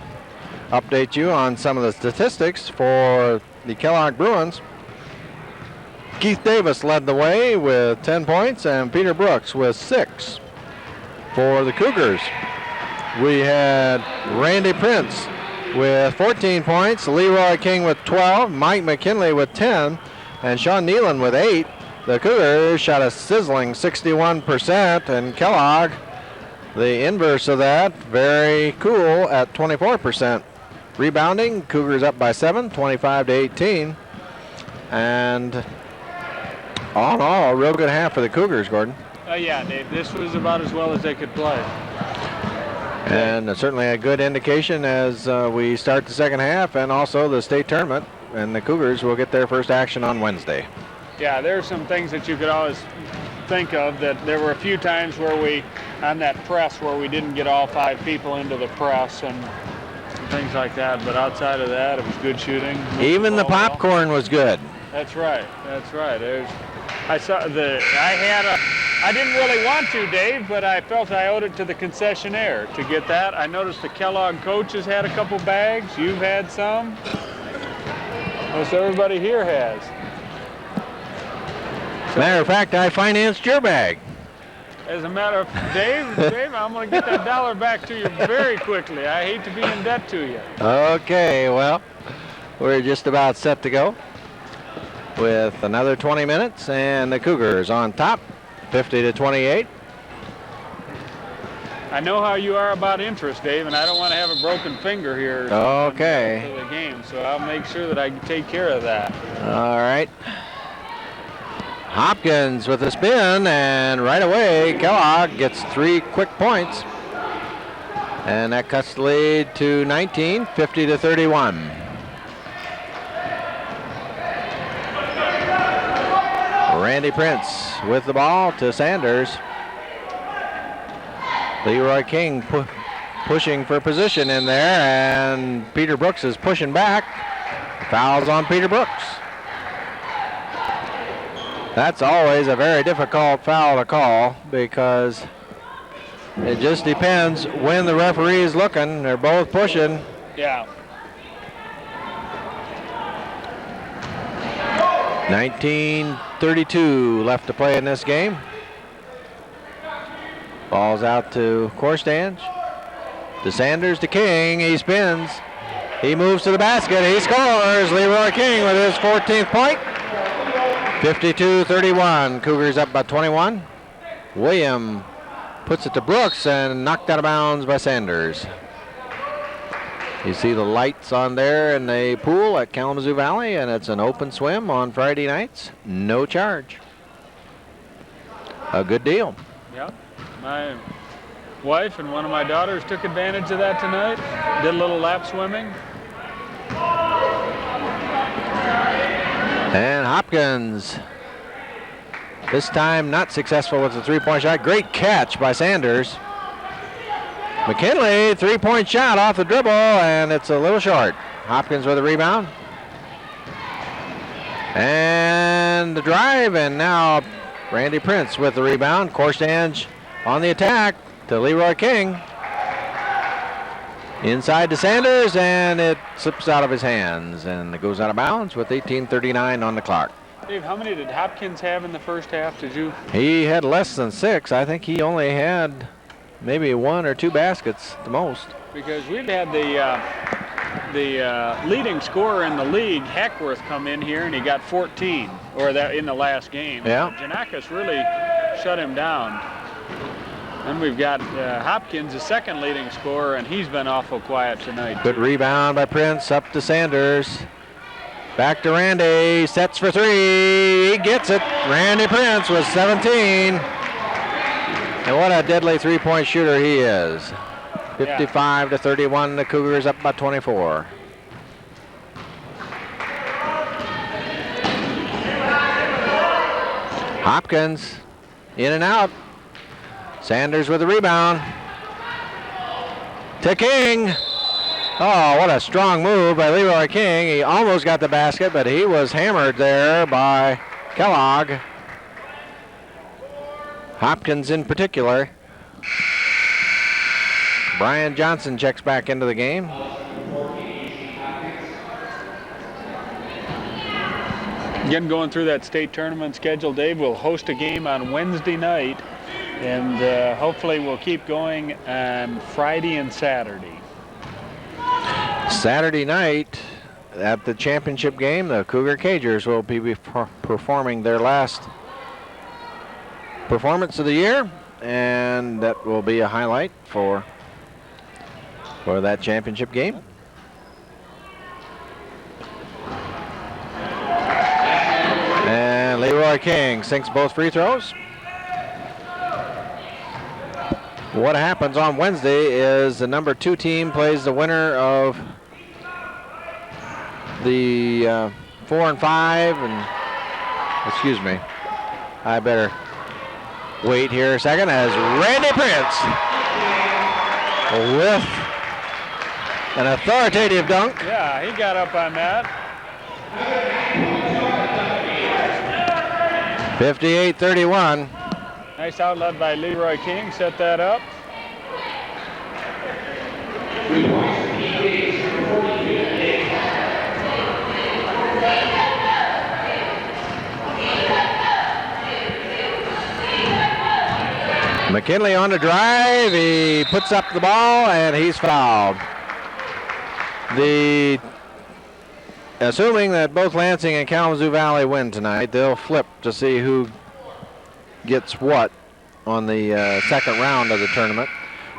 update you on some of the statistics for the Kellogg Bruins. Keith Davis led the way with 10 points and Peter Brooks with 6. For the Cougars, we had Randy Prince with 14 points, Leroy King with 12, Mike McKinley with 10, and Sean Nealon with 8. The Cougars shot a sizzling 61%, and Kellogg, the inverse of that, very cool at 24%. Rebounding, Cougars up by 7, 25-18. And all in all, a real good half for the Cougars, Gordon. Yeah, Dave, this was about as well as they could play. And certainly a good indication as we start the second half and also the state tournament. And the Cougars will get their first action on Wednesday. Yeah, there are some things that you could always think of, that there were a few times where we, on that press, where we didn't get all 5 people into the press and things like that. But outside of that, it was good shooting. Even the popcorn was good. That's right. That's right. I didn't really want to, Dave, but I felt I owed it to the concessionaire to get that. I noticed the Kellogg coaches had a couple bags. You've had some. Most everybody here has. Matter of fact, I financed your bag. As a matter of Dave, I'm going to get that $1 back to you very quickly. I hate to be in debt to you. Okay, well, we're just about set to go with another 20 minutes, and the Cougars on top, 50-28. I know how you are about interest, Dave, and I don't want to have a broken finger here. Okay. For the game, so I'll make sure that I can take care of that. All right. Hopkins with a spin, and right away Kellogg gets 3 quick points, and that cuts the lead to 19, 50-31. Randy Prince with the ball to Sanders. Leroy King pushing for position in there, and Peter Brooks is pushing back. Fouls on Peter Brooks. That's always a very difficult foul to call because it just depends when the referee is looking. They're both pushing. Yeah. 19:32 left to play in this game. Ball's out to Korstange. To Sanders, to King. He spins. He moves to the basket. He scores. Leroy King with his 14th point. 52-31. Cougars up by 21. William puts it to Brooks and knocked out of bounds by Sanders. You see the lights on there in the pool at Kalamazoo Valley, and it's an open swim on Friday nights. No charge. A good deal. Yeah. My wife and one of my daughters took advantage of that tonight. Did a little lap swimming. And Hopkins, this time not successful with the 3-point shot. Great catch by Sanders. McKinley, 3-point shot off the dribble, and it's a little short. Hopkins with a rebound. And the drive, and now Randy Prince with the rebound. Korstange on the attack to Leroy King. Inside to Sanders, and it slips out of his hands, and it goes out of bounds with 18:39 on the clock. Dave, how many did Hopkins have in the first half? Did you? He had less than 6. I think he only had maybe 1 or 2 baskets the most. Because we've had the leading scorer in the league, Heckworth, come in here, and he got 14, or that in the last game. Yeah. Giannakis really shut him down. Then we've got Hopkins, the second leading scorer, and he's been awful quiet tonight. Good rebound by Prince, up to Sanders. Back to Randy, sets for 3, he gets it. Randy Prince with 17. And what a deadly 3-point shooter he is. 55-31, the Cougars up by 24. Hopkins in and out. Sanders with the rebound. To King. Oh, what a strong move by Leroy King. He almost got the basket, but he was hammered there by Kellogg. Hopkins in particular. Brian Johnson checks back into the game. Again, going through that state tournament schedule, Dave, we'll host a game on Wednesday night, and hopefully we'll keep going on Friday and Saturday. Saturday night at the championship game, the Cougar Cagers will be performing their last performance of the year, and that will be a highlight for that championship game. And Leroy King sinks both free throws. What happens on Wednesday is the number 2 team plays the winner of the 4 and 5, and excuse me, I better wait here a second as Randy Prince with an authoritative dunk. Yeah, he got up on that. 58-31. Nice outlet by Leroy King, set that up. McKinley on the drive, he puts up the ball and he's fouled. Assuming that both Lansing and Kalamazoo Valley win tonight, they'll flip to see who gets what on the second round of the tournament.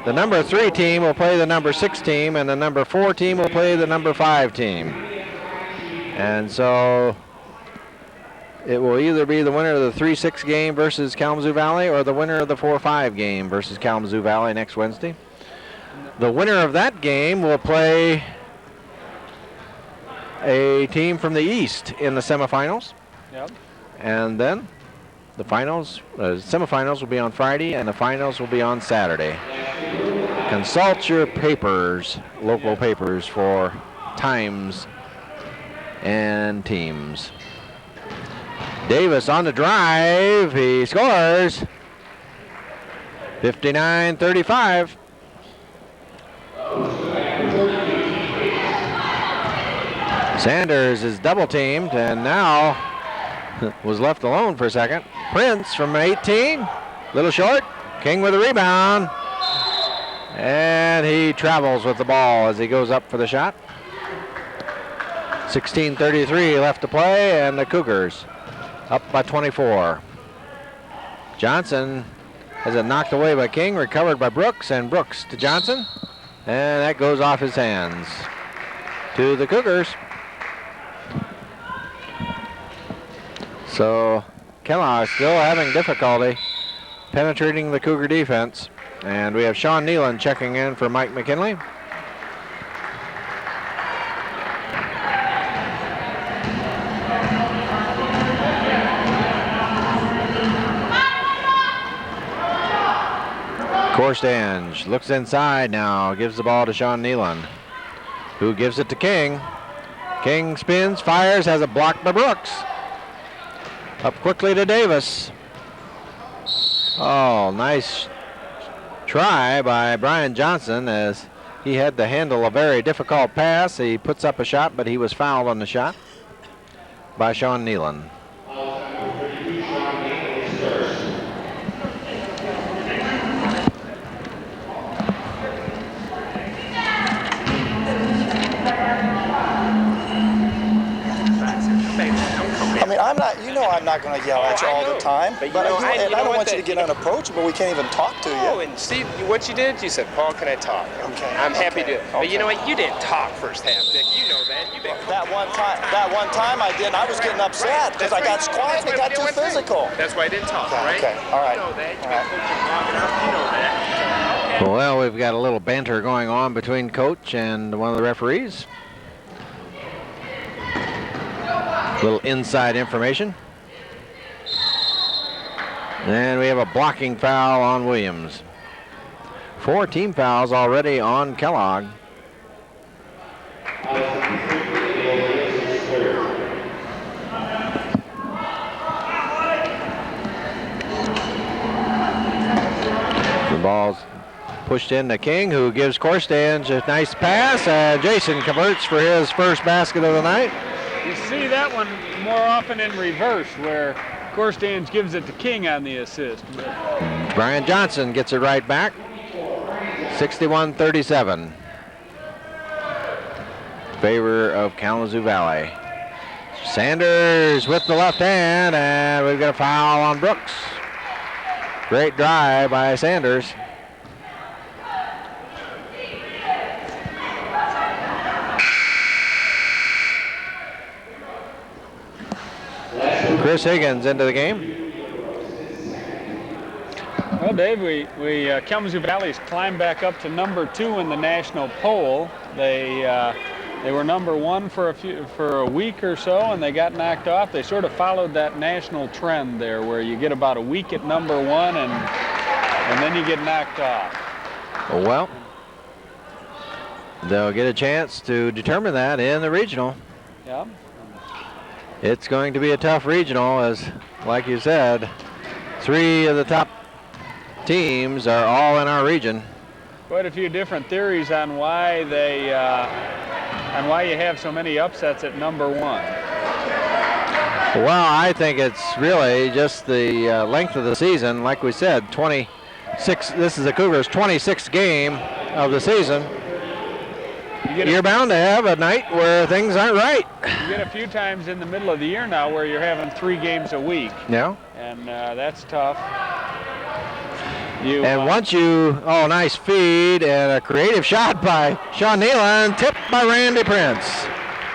The number 3 team will play the number 6 team, and the number 4 team will play the number 5 team. And so it will either be the winner of the 3-6 game versus Kalamazoo Valley or the winner of the 4-5 game versus Kalamazoo Valley next Wednesday. The winner of that game will play a team from the East in the semifinals. Yep. And then the finals, semifinals will be on Friday, and the finals will be on Saturday. Consult your papers, local papers, for times and teams. Davis on the drive, he scores. 59-35. Sanders is double teamed and now was left alone for a second. Prince from 18, little short. King with a rebound. And he travels with the ball as he goes up for the shot. 16:33 left to play, and the Cougars up by 24. Johnson has it knocked away by King, recovered by Brooks, and Brooks to Johnson. And that goes off his hands to the Cougars. So Kellogg still having difficulty penetrating the Cougar defense. And we have Sean Nealon checking in for Mike McKinley. Korstange looks inside now, gives the ball to Sean Nealon, who gives it to King. King spins, fires, has a block by Brooks. Up quickly to Davis. Oh, nice try by Brian Johnson as he had to handle a very difficult pass. He puts up a shot, but he was fouled on the shot by Sean Nealon. I mean, I'm not going to yell at you all the time, but I don't want you to get unapproachable. We can't even talk to you. Oh, and see what you did? You said, Paul, can I talk? Okay. I'm happy to. Okay. But you know what? You didn't talk first half, Dick. You know that. You've been That one time I did, and I was getting upset because I got squashed and it got too physical. That's why I didn't talk, right? Okay, all right. You know that. You've been coaching long enough. You know that. Okay. Well, we've got a little banter going on between coach and one of the referees. Little inside information. And we have a blocking foul on Williams. 4 team fouls already on Kellogg. The ball's pushed in to King, who gives Korstange a nice pass. Jason converts for his first basket of the night. You see that one more often in reverse, where Korstange gives it to King on the assist. Brian Johnson gets it right back. 61-37. Favor of Kalamazoo Valley. Sanders with the left hand, and we've got a foul on Brooks. Great drive by Sanders. Chris Higgins into the game. Well, Dave, Kalamazoo Valley's climbed back up to number 2 in the national poll. They were number 1 for a week or so, and they got knocked off. They sort of followed that national trend there, where you get about a week at number 1, and then you get knocked off. Well, they'll get a chance to determine that in the regional. Yeah. It's going to be a tough regional, as, like you said, 3 of the top teams are all in our region. Quite a few different theories on why you have so many upsets at number 1. Well, I think it's really just the length of the season. Like we said, 26. This is the Cougars' 26th game of the season. You're bound to have a night where things aren't right. You get a few times in the middle of the year now where you're having 3 games a week. Yeah. And that's tough. Once nice feed and a creative shot by Sean Nealon, tipped by Randy Prince.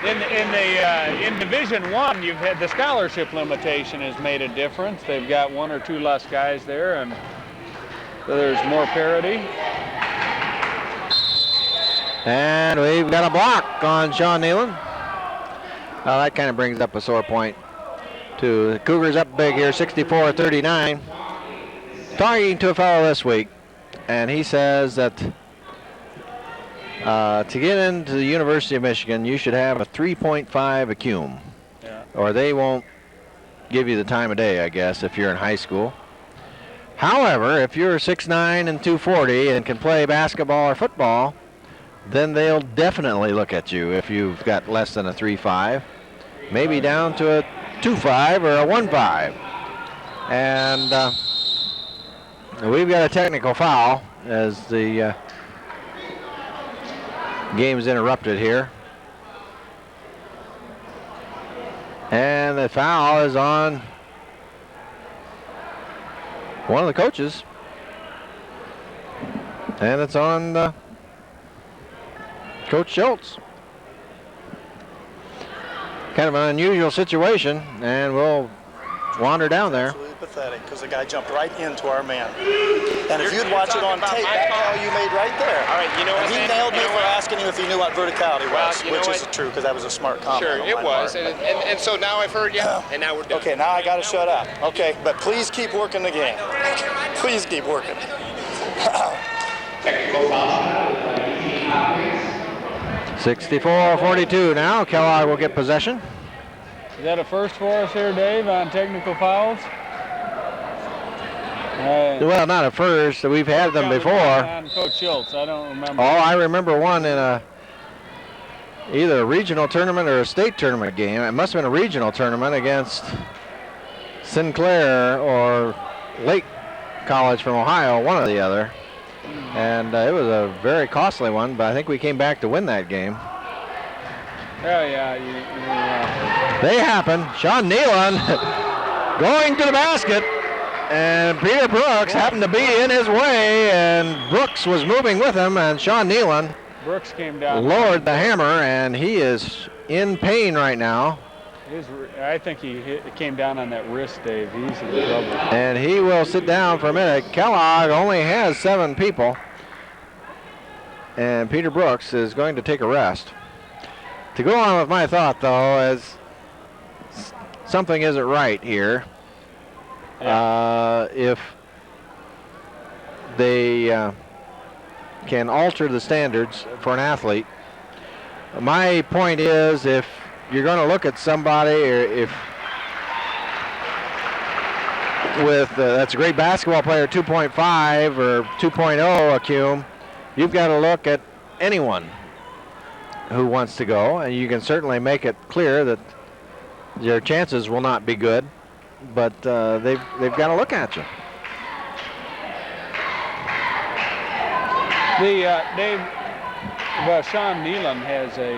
In Division 1, you've had the scholarship limitation has made a difference. They've got 1 or 2 less guys there, and so there's more parity. And we've got a block on Sean Nealon. That kind of brings up a sore point, too. The Cougars up big here, 64-39. Talking to a fellow this week, and he says that to get into the University of Michigan, you should have a 3.5 ACUM, or they won't give you the time of day, I guess, if you're in high school. However, if you're 6'9" and 240 and can play basketball or football, then they'll definitely look at you if you've got less than a 3.5, maybe down to a 2.5 or a 1.5. And we've got a technical foul as the game is interrupted here. And the foul is on one of the coaches. And it's on Coach Schultz. Kind of an unusual situation, and we'll wander down there. Absolutely pathetic, because the guy jumped right into our man. And if you'd watch it on tape, that call you made right there. All right, you know what? He nailed me for asking you if he knew what verticality was, which is true, because that was a smart comment. Sure, it was. And so now I've heard you, and now we're done. Okay, now I got to shut up. Okay, but please keep working the game. Please keep working. 64-42 now. Kellogg will get possession. Is that a first for us here, Dave, on technical fouls? Well, not a first. We've had them before. On Coach Schultz, I don't remember. Oh, I remember one in either a regional tournament or a state tournament game. It must have been a regional tournament against Sinclair or Lake College from Ohio, one or the other. And it was a very costly one, but I think we came back to win that game. Oh, yeah. They happen. Sean Nealon going to the basket, and Peter Brooks happened to be in his way, and Brooks was moving with him, and Sean Nealon Brooks came down. Lowered the hammer, and he is in pain right now. I think he came down on that wrist, Dave. He's in trouble. And he will sit down for a minute. Kellogg only has 7 people, and Peter Brooks is going to take a rest. To go on with my thought, though, as something isn't right here. If they can alter the standards for an athlete, my point is, if you're going to look at somebody, or if with that's a great basketball player, 2.5 or 2.0 ACUM, you've got to look at anyone who wants to go, and you can certainly make it clear that your chances will not be good, but they've got to look at you. Sean Nealon has a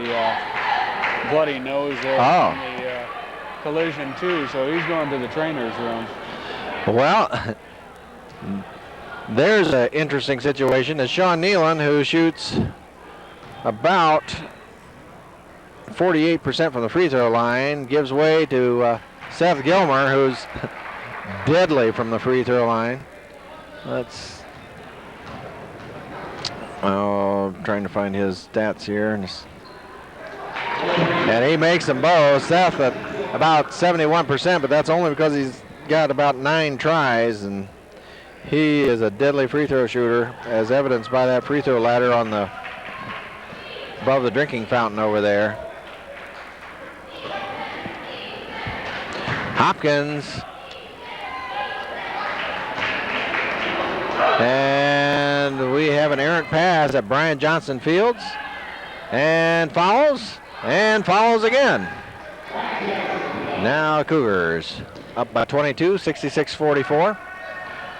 bloody nose there Oh. from the collision too, so he's going to the trainer's room. Well, there's an interesting situation. It's Sean Nealon, who shoots about 48% from the free throw line, gives way to Seth Gilmer, who's deadly from the free throw line. That's trying to find his stats here. And he makes them both. Seth at about 71%, but that's only because he's got about 9 tries, and he is a deadly free throw shooter, as evidenced by that free throw ladder on the above the drinking fountain over there. Hopkins. And we have an errant pass at Brian Johnson Fields. And follows again. Now Cougars up by 22, 66-44.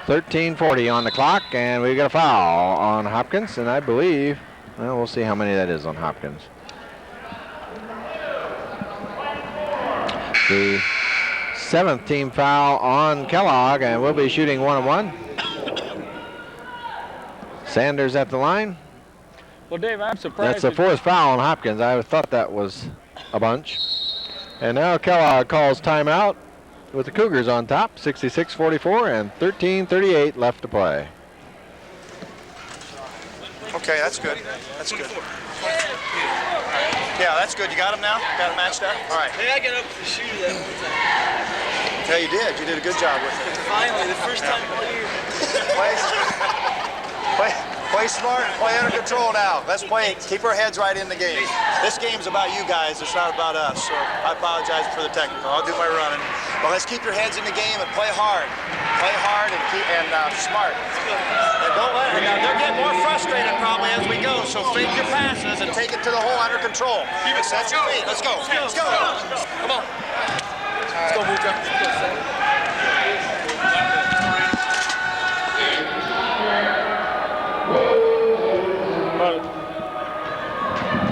13:40 on the clock, and we've got a foul on Hopkins, and I believe, well, we'll see how many that is on Hopkins. The 7th team foul on Kellogg, and we'll be shooting 1-on-1. Sanders at the line. Well, Dave, I'm surprised. That's the 4th foul on Hopkins. I thought that was a bunch. And now Kellogg calls timeout with the Cougars on top, 66-44 and 13:38 left to play. Okay, that's good. That's good. Yeah, that's good. You got him now? Got him matched up? All right. Hey, I got up to shoot that one time. Yeah, you did. You did a good job with it. Finally, the first time all year. Play smart and play under control now. Let's play. Keep our heads right in the game. This game's about you guys. It's not about us. So I apologize for the technical. I'll do my running. But let's keep your heads in the game and play hard. Play hard and smart. And don't let it. Now they'll get more frustrated probably as we go. So fake your passes and take it to the hole under control. That's your feet. Let's go. Let's go. Come on. Let's go, Buka.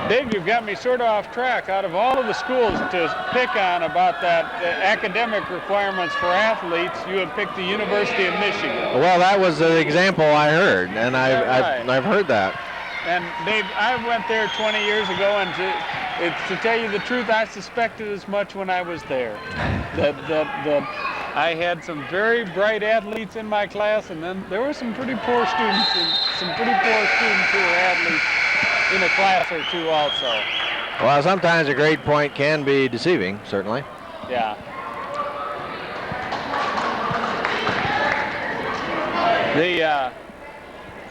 Dave, you've got me sort of off track. Out of all of the schools to pick on about that academic requirements for athletes, you have picked the University of Michigan. Well, that was the example I heard, and I've heard that. And Dave, I went there 20 years ago, and to tell you the truth, I suspected as much when I was there. That I had some very bright athletes in my class, and then there were some pretty poor students, and some pretty poor students who were athletes in a class or two also. Well, sometimes a grade point can be deceiving, certainly. Yeah.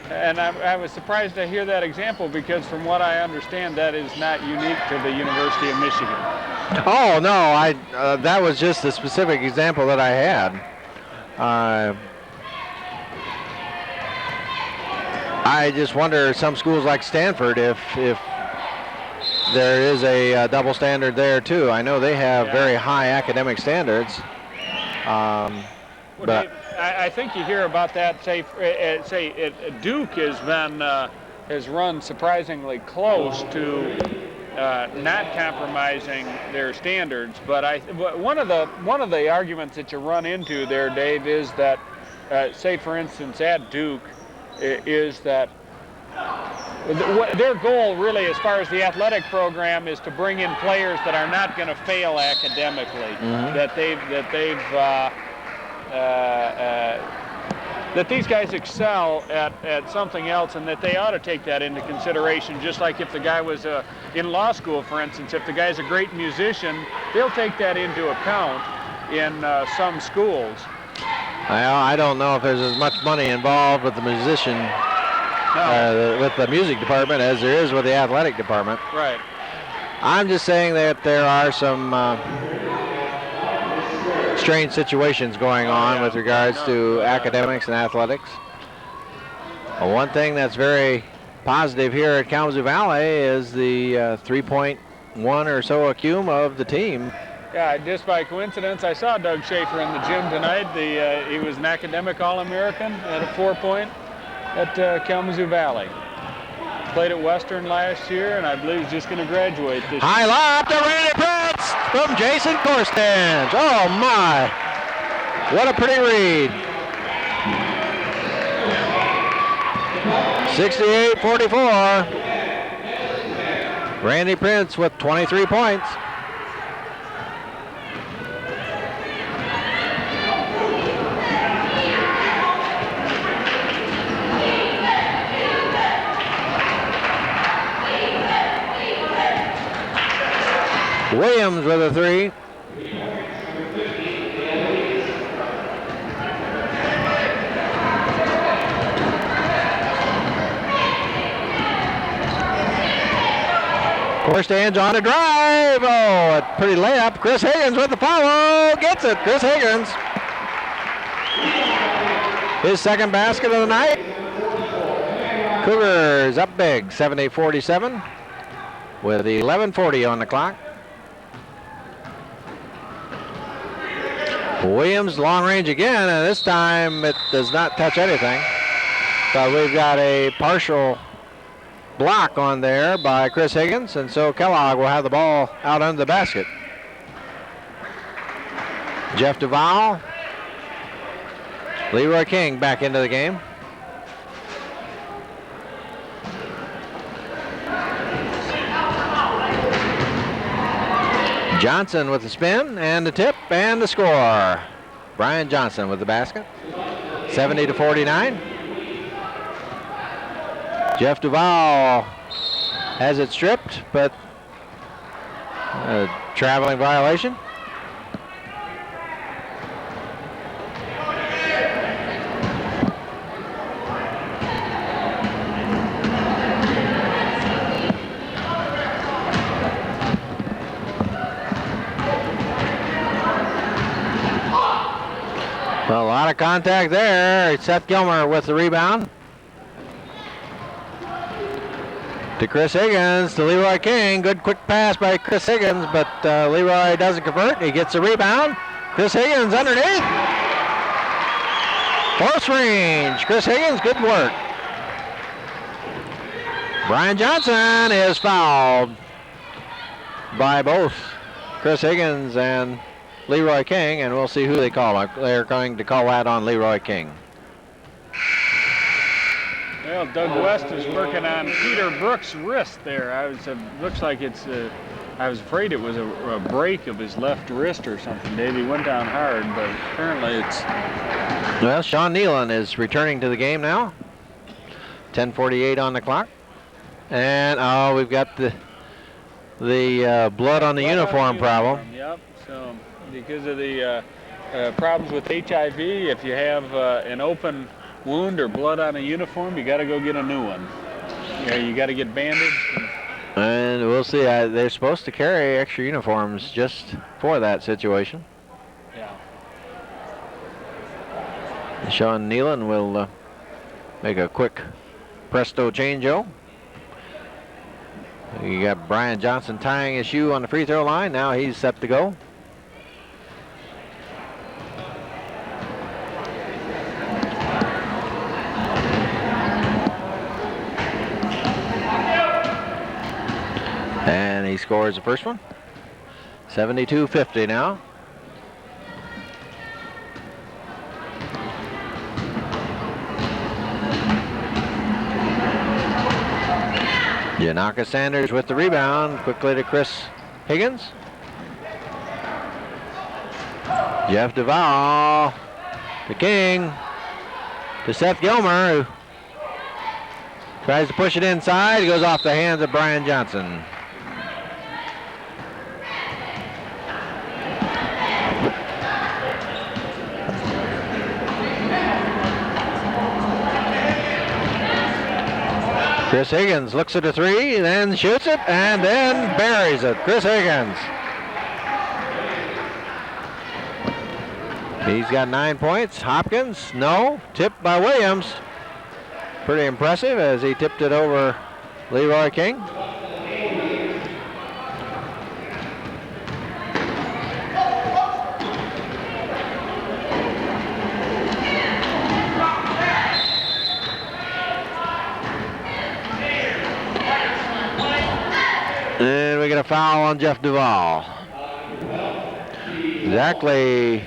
And I was surprised to hear that example, because from what I understand, that is not unique to the University of Michigan. Oh, no, that was just the specific example that I had. I just wonder, some schools like Stanford, if there is a double standard there too. I know they have very high academic standards. But I think you hear about that. Say Duke has run surprisingly close to not compromising their standards. But one of the arguments that you run into there, Dave, is that say for instance at Duke, is that their goal really, as far as the athletic program, is to bring in players that are not going to fail academically, that these guys excel at something else, and that they ought to take that into consideration. Just like if the guy was in law school, for instance, if the guy's a great musician, they'll take that into account in some schools. Well, I don't know if there's as much money involved with the musician, with the music department, as there is with the athletic department. Right. I'm just saying that there are some strange situations going on with regards to academics and athletics. One thing that's very positive here at Kalamazoo Valley is the 3.1 or so acumen of the team Yeah, just by coincidence, I saw Doug Schaefer in the gym tonight. He was an academic All-American at a 4-point at Kalamazoo Valley. Played at Western last year, and I believe he's just going to graduate this year. High lob to Randy Prince from Jason Korstange. Oh, my. What a pretty read. 68-44. Randy Prince with 23 points. Williams with a 3. Korstange on a drive. Oh, a pretty layup. Chris Higgins with the follow. Gets it. Chris Higgins. His second basket of the night. Cougars up big, 70-47 with 11:40 on the clock. Williams long range again, and this time it does not touch anything. But we've got a partial block on there by Chris Higgins, and so Kellogg will have the ball out under the basket. Jeff Duval, Leroy King back into the game. Johnson with the spin and the tip and the score. Brian Johnson with the basket. 70-49. Jeff Duval has it stripped, but a traveling violation. Well, a lot of contact there. Seth Gilmer with the rebound. To Chris Higgins, to Leroy King. Good quick pass by Chris Higgins, but Leroy doesn't convert. He gets the rebound. Chris Higgins underneath. Close range. Chris Higgins, good work. Brian Johnson is fouled by both Chris Higgins and Leroy King, and we'll see who they call. They're going to call that on Leroy King. Well, Doug West is working on Peter Brooks' wrist there. Looks like it's. I was afraid it was a break of his left wrist or something. Dave, he went down hard, but apparently it's. Well, Sean Nealon is returning to the game now. 10:48 on the clock, and we've got the blood on the uniform problem. Yep. So because of the problems with HIV, if you have an open wound or blood on a uniform, you got to go get a new one. Yeah, you got to get bandaged. And we'll see. They're supposed to carry extra uniforms just for that situation. Yeah. Sean Nealon will make a quick presto change-o. You got Brian Johnson tying his shoe on the free throw line. Now he's set to go. And he scores the first one. 72-50 now. Janaka Sanders with the rebound. Quickly to Chris Higgins. Jeff Duval to King. To Seth Gilmer, who tries to push it inside. He goes off the hands of Brian Johnson. Chris Higgins looks at a three, then shoots it, and then buries it. Chris Higgins. He's got 9 points. Hopkins, no. Tipped by Williams. Pretty impressive as he tipped it over Leroy King. a foul on Jeff Duvall. Exactly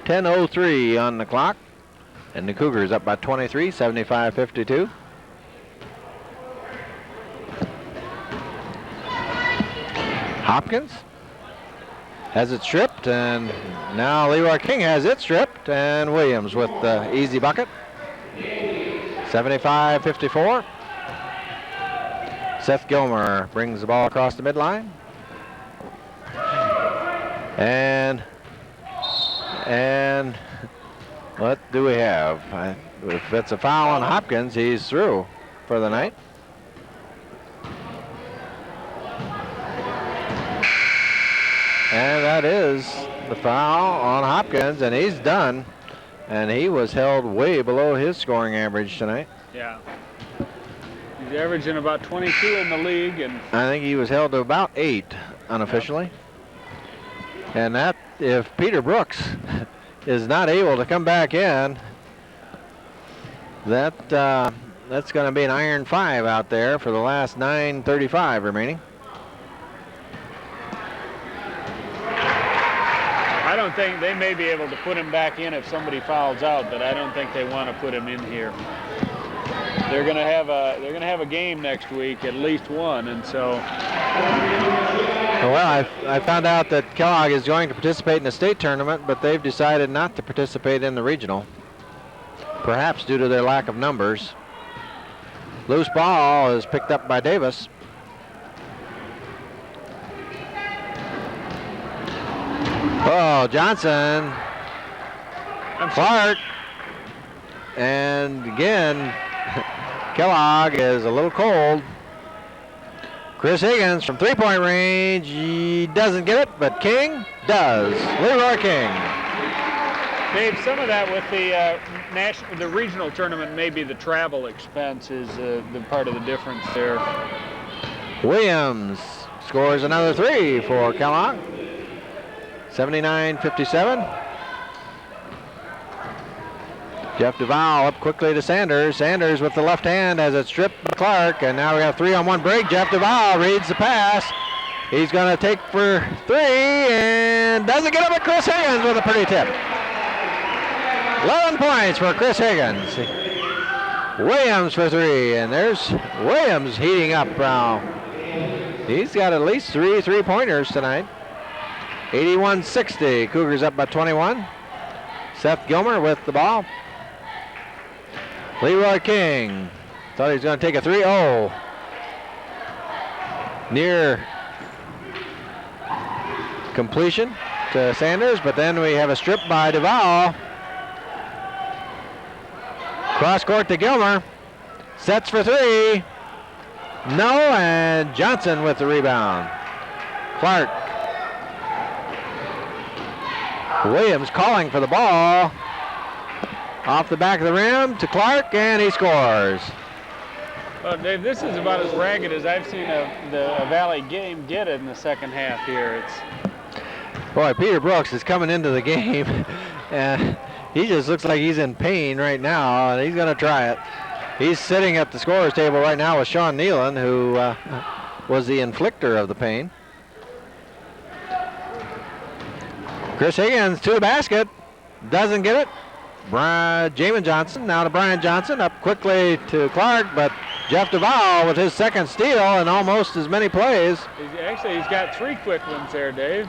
10:03 on the clock, and the Cougars up by 23, 75-52. Hopkins has it stripped, and now Leroy King has it stripped, and Williams with the easy bucket. 75-54. Seth Gilmer brings the ball across the midline. And what do we have? If it's a foul on Hopkins, he's through for the night. And that is the foul on Hopkins, and he's done. And he was held way below his scoring average tonight. Yeah. He's averaging about 22 in the league, and I think he was held to about 8 unofficially. And that, if Peter Brooks is not able to come back in, that's going to be an iron 5 out there for the last 9:35 remaining. I don't think they may be able to put him back in if somebody fouls out, but I don't think they want to put him in here. They're going to have a game next week, at least one, and so. Well, I found out that Kellogg is going to participate in the state tournament, but they've decided not to participate in the regional, perhaps due to their lack of numbers. Loose ball is picked up by Davis. Oh, Johnson, Clark, and again, Kellogg is a little cold. Chris Higgins from three-point range, he doesn't get it, but King does. Leroy King. Dave, some of that with the regional tournament, maybe the travel expense is the part of the difference there. Williams scores another 3 for Kellogg. 79-57. Jeff Duvall up quickly to Sanders. Sanders with the left hand has it stripped by Clark, and now we have 3-on-1 break. Jeff Duvall reads the pass. He's going to take for 3 and doesn't get it, but Chris Higgins with a pretty tip. 11 points for Chris Higgins. Williams for 3, and there's Williams heating up now. He's got at least 3 three-pointers tonight. 81-60, Cougars up by 21. Seth Gilmer with the ball. Leroy King thought he was going to take a 3-0. Near completion to Sanders, but then we have a strip by Duvall. Cross court to Gilmer. Sets for 3. No, and Johnson with the rebound. Clark. Williams calling for the ball. Off the back of the rim to Clark, and he scores. Well, Dave, this is about as ragged as I've seen the Valley game get in the second half here. Boy, Peter Brooks is coming into the game, and he just looks like he's in pain right now, and he's going to try it. He's sitting at the scorer's table right now with Sean Nealon, who was the inflictor of the pain. Chris Higgins to the basket, doesn't get it. Jamin Johnson, now to Brian Johnson, up quickly to Clark, but Jeff Duvall with his second steal and almost as many plays. He's got 3 quick ones there, Dave.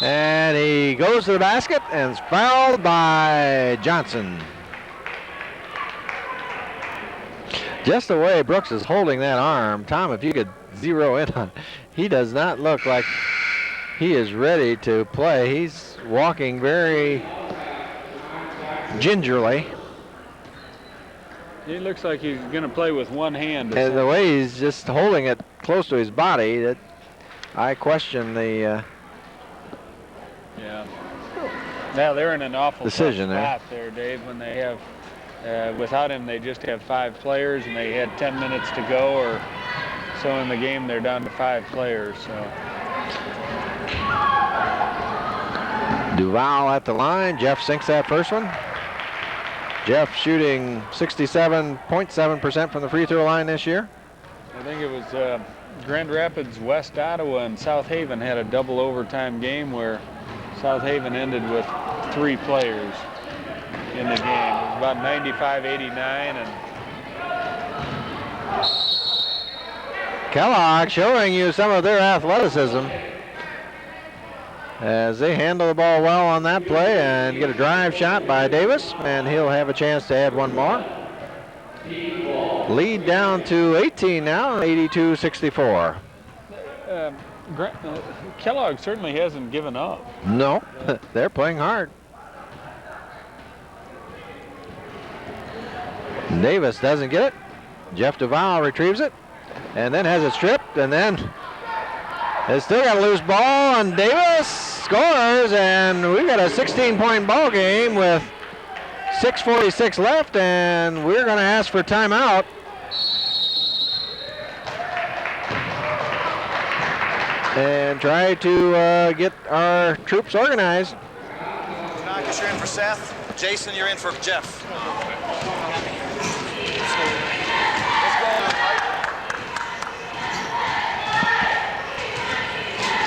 And he goes to the basket and is fouled by Johnson. Just the way Brooks is holding that arm, Tom, if you could zero in on, he does not look like he is ready to play. He's walking very gingerly. He looks like he's going to play with one hand. And the way he's just holding it close to his body, that I question the Now they're in an awful decision spot there, Dave, when they have, without him, they just have 5 players, and they had 10 minutes to go, or so in the game they're down to 5 players. So Duvall at the line. Jeff sinks that first one. Jeff shooting 67.7% from the free throw line this year. I think it was Grand Rapids, West Ottawa, and South Haven had a double overtime game where South Haven ended with 3 players in the game. It was about 95-89, and Kellogg showing you some of their athleticism as they handle the ball well on that play and get a drive shot by Davis, and he'll have a chance to add one more. Lead down to 18 now, 82-64. Kellogg certainly hasn't given up. No, they're playing hard. Davis doesn't get it. Jeff Duval retrieves it and then has it stripped, and then they still got a loose ball, and Davis scores, and we've got a 16-point ball game with 6:46 left, and we're going to ask for timeout. And try to get our troops organized. Marcus, you're in for Seth. Jason, you're in for Jeff.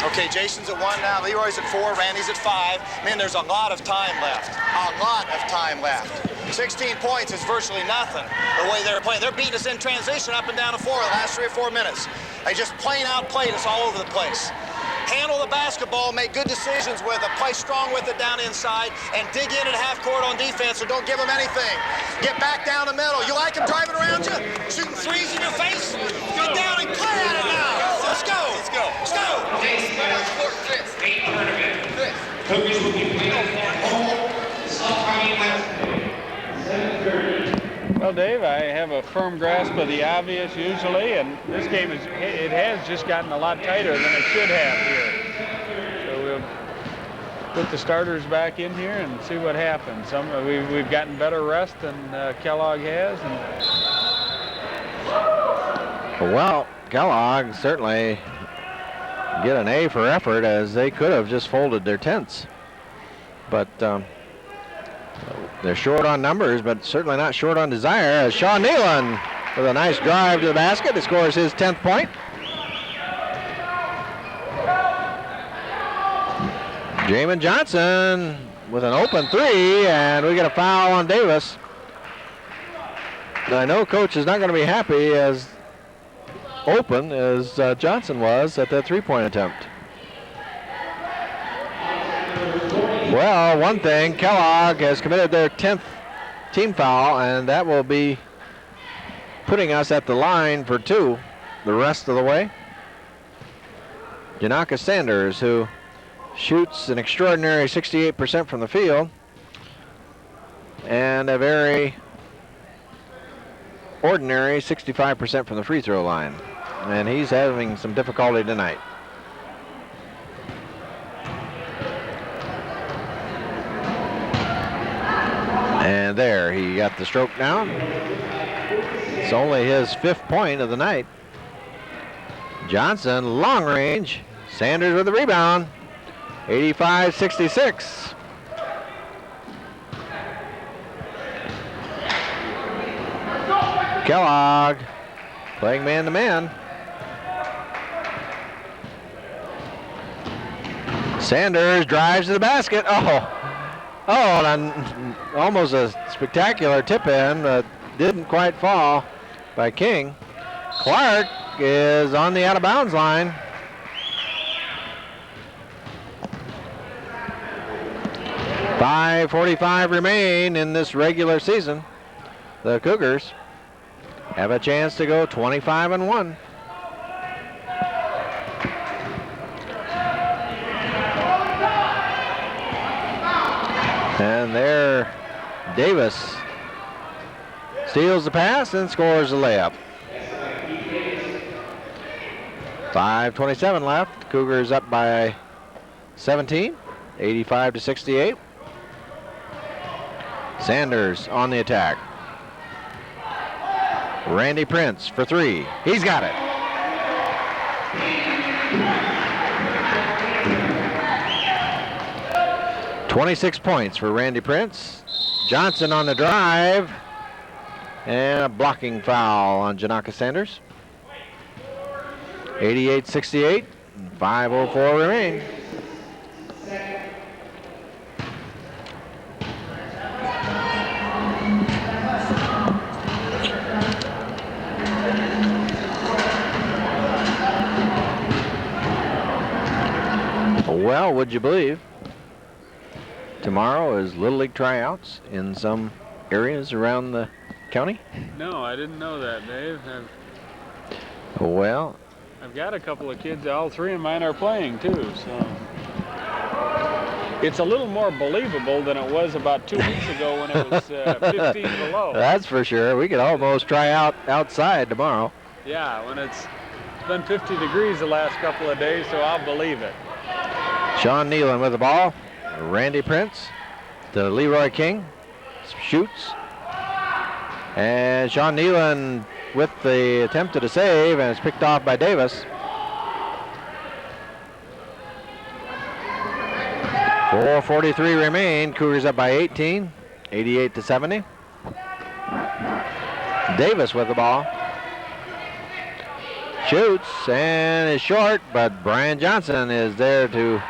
Okay, Jason's at 1 now, Leroy's at 4, Randy's at 5. Man, there's a lot of time left. A lot of time left. 16 points is virtually nothing the way they're playing. They're beating us in transition up and down the floor the last 3 or 4 minutes. They just plain out played us all over the place. Handle the basketball, make good decisions with it, play strong with it down inside, and dig in at half court on defense, so don't give them anything. Get back down the middle. You like them driving around you? Shooting threes in your face? Get down and play at it now. Let's go. Let's go. Let's go. Cougars will be playing at home. Well, Dave, I have a firm grasp of the obvious usually, and this game has just gotten a lot tighter than it should have here. So we'll put the starters back in here and see what happens. We've gotten better rest than Kellogg has. Well, Kellogg certainly get an A for effort, as they could have just folded their tents. But they're short on numbers, but certainly not short on desire, as Sean Nealon with a nice drive to the basket to scores his 10th point. Jamin Johnson with an open 3, and we get a foul on Davis. I know coach is not going to be happy as open as Johnson was at that 3-point attempt. Well, one thing, Kellogg has committed their 10th team foul, and that will be putting us at the line for 2 the rest of the way. Janaka Sanders, who shoots an extraordinary 68% from the field and a very ordinary 65% from the free throw line. And he's having some difficulty tonight. And there, he got the stroke down. It's only his 5th point of the night. Johnson, long range. Sanders with the rebound. 85-66. Kellogg playing man-to-man. Sanders drives to the basket. And almost a spectacular tip-in, but didn't quite fall by King. Clark is on the out-of-bounds line. .5:45 remain in this regular season. The Cougars have a chance to go 25-1. And there, Davis steals the pass and scores the layup. 5:27 left. Cougars up by 17, 85-68. Sanders on the attack. Randy Prince for 3. He's got it. .26 points for Randy Prince. Johnson on the drive. And a blocking foul on Janaka Sanders. 88-68, 5:04 remain. Well, would you believe tomorrow is Little League tryouts in some areas around the county? No, I didn't know that, Dave. Well, I've got a couple of kids. All three of mine are playing too, so it's a little more believable than it was about 2 weeks ago when it was 15 below. that's for sure. We could almost try out outside tomorrow. Yeah, when it's been 50 degrees the last couple of days, so I'll believe it. Sean Nealon with the ball. Randy Prince to Leroy King. Shoots. And Sean Nealon with the attempt at a save, and it's picked off by Davis. 4:43 remain. Cougars up by 18, 88-70. Davis with the ball. Shoots and is short, but Brian Johnson is there to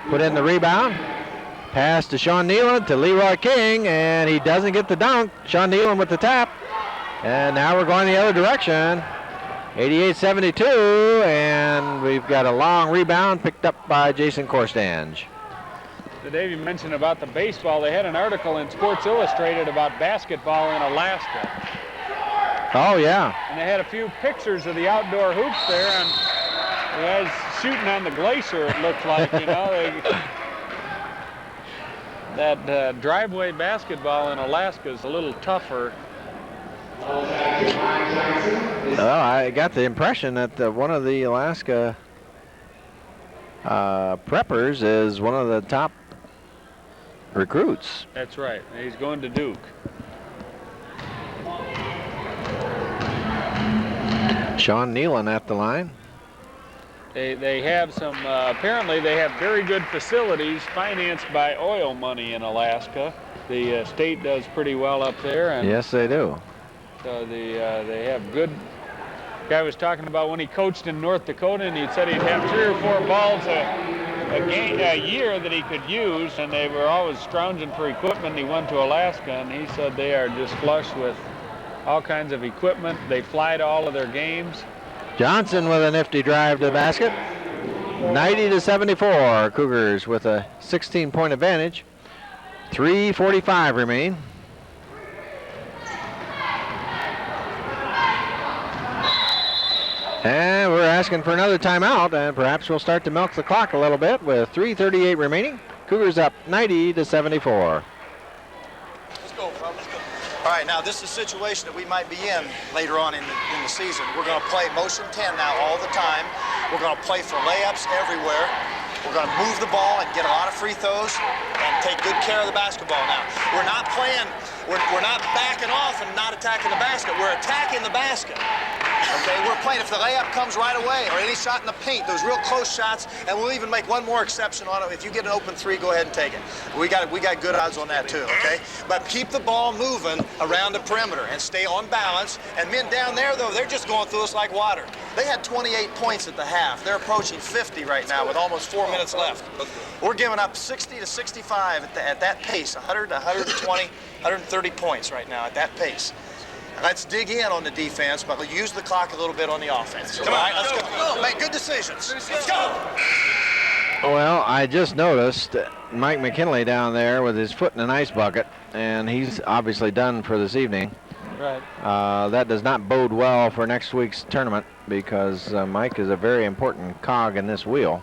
put in the rebound. Pass to Sean Nealon to Leroy King, and he doesn't get the dunk. Sean Nealon with the tap. And now we're going the other direction. 88-72, and we've got a long rebound picked up by Jason Korstange. The Dave, you mentioned about the baseball. They had an article in Sports Illustrated about basketball in Alaska. Oh, yeah. And they had a few pictures of the outdoor hoops there, and the guys shooting on the glacier, it looked like, you know. That driveway basketball in Alaska is a little tougher. I got the impression that one of the Alaska preppers is one of the top recruits. That's right. He's going to Duke. Sean Nealon at the line. They have some, apparently they have very good facilities financed by oil money in Alaska. The state does pretty well up there. And yes, they do. so they have good. Guy was talking about when he coached in North Dakota, and he said he'd have 3 or 4 balls a year that he could use, and they were always scrounging for equipment. He went to Alaska, and he said they are just flush with all kinds of equipment. They fly to all of their games. Johnson with a nifty drive to the basket. 90-74. Cougars with a 16-point advantage. 3:45 remain. And we're asking for another timeout, and perhaps we'll start to milk the clock a little bit with 3:38 remaining. Cougars up 90-74. Let's go, bro. Let's go. All right, now this is a situation that we might be in later on in the season. We're going to play motion 10 now all the time. We're going to play for layups everywhere. We're going to move the ball and get a lot of free throws and take good care of the basketball now. We're not playing, we're not backing off and not attacking the basket. We're attacking the basket. Okay, we're playing if the layup comes right away or any shot in the paint, those real close shots, and we'll even make one more exception on it. If you get an open 3, go ahead and take it. We got good odds on that too, okay? But keep the ball moving around the perimeter and stay on balance. And men down there, though, they're just going through us like water. They had 28 points at the half. They're approaching 50 right now with almost 4 minutes left. We're giving up 60-65 at that pace, 100 to 120, 130 points right now at that pace. Let's dig in on the defense, but we'll use the clock a little bit on the offense. Come on, let's go. Make good decisions. Let's go. Well, I just noticed Mike McKinley down there with his foot in an ice bucket, and he's obviously done for this evening. Right. That does not bode well for next week's tournament because Mike is a very important cog in this wheel.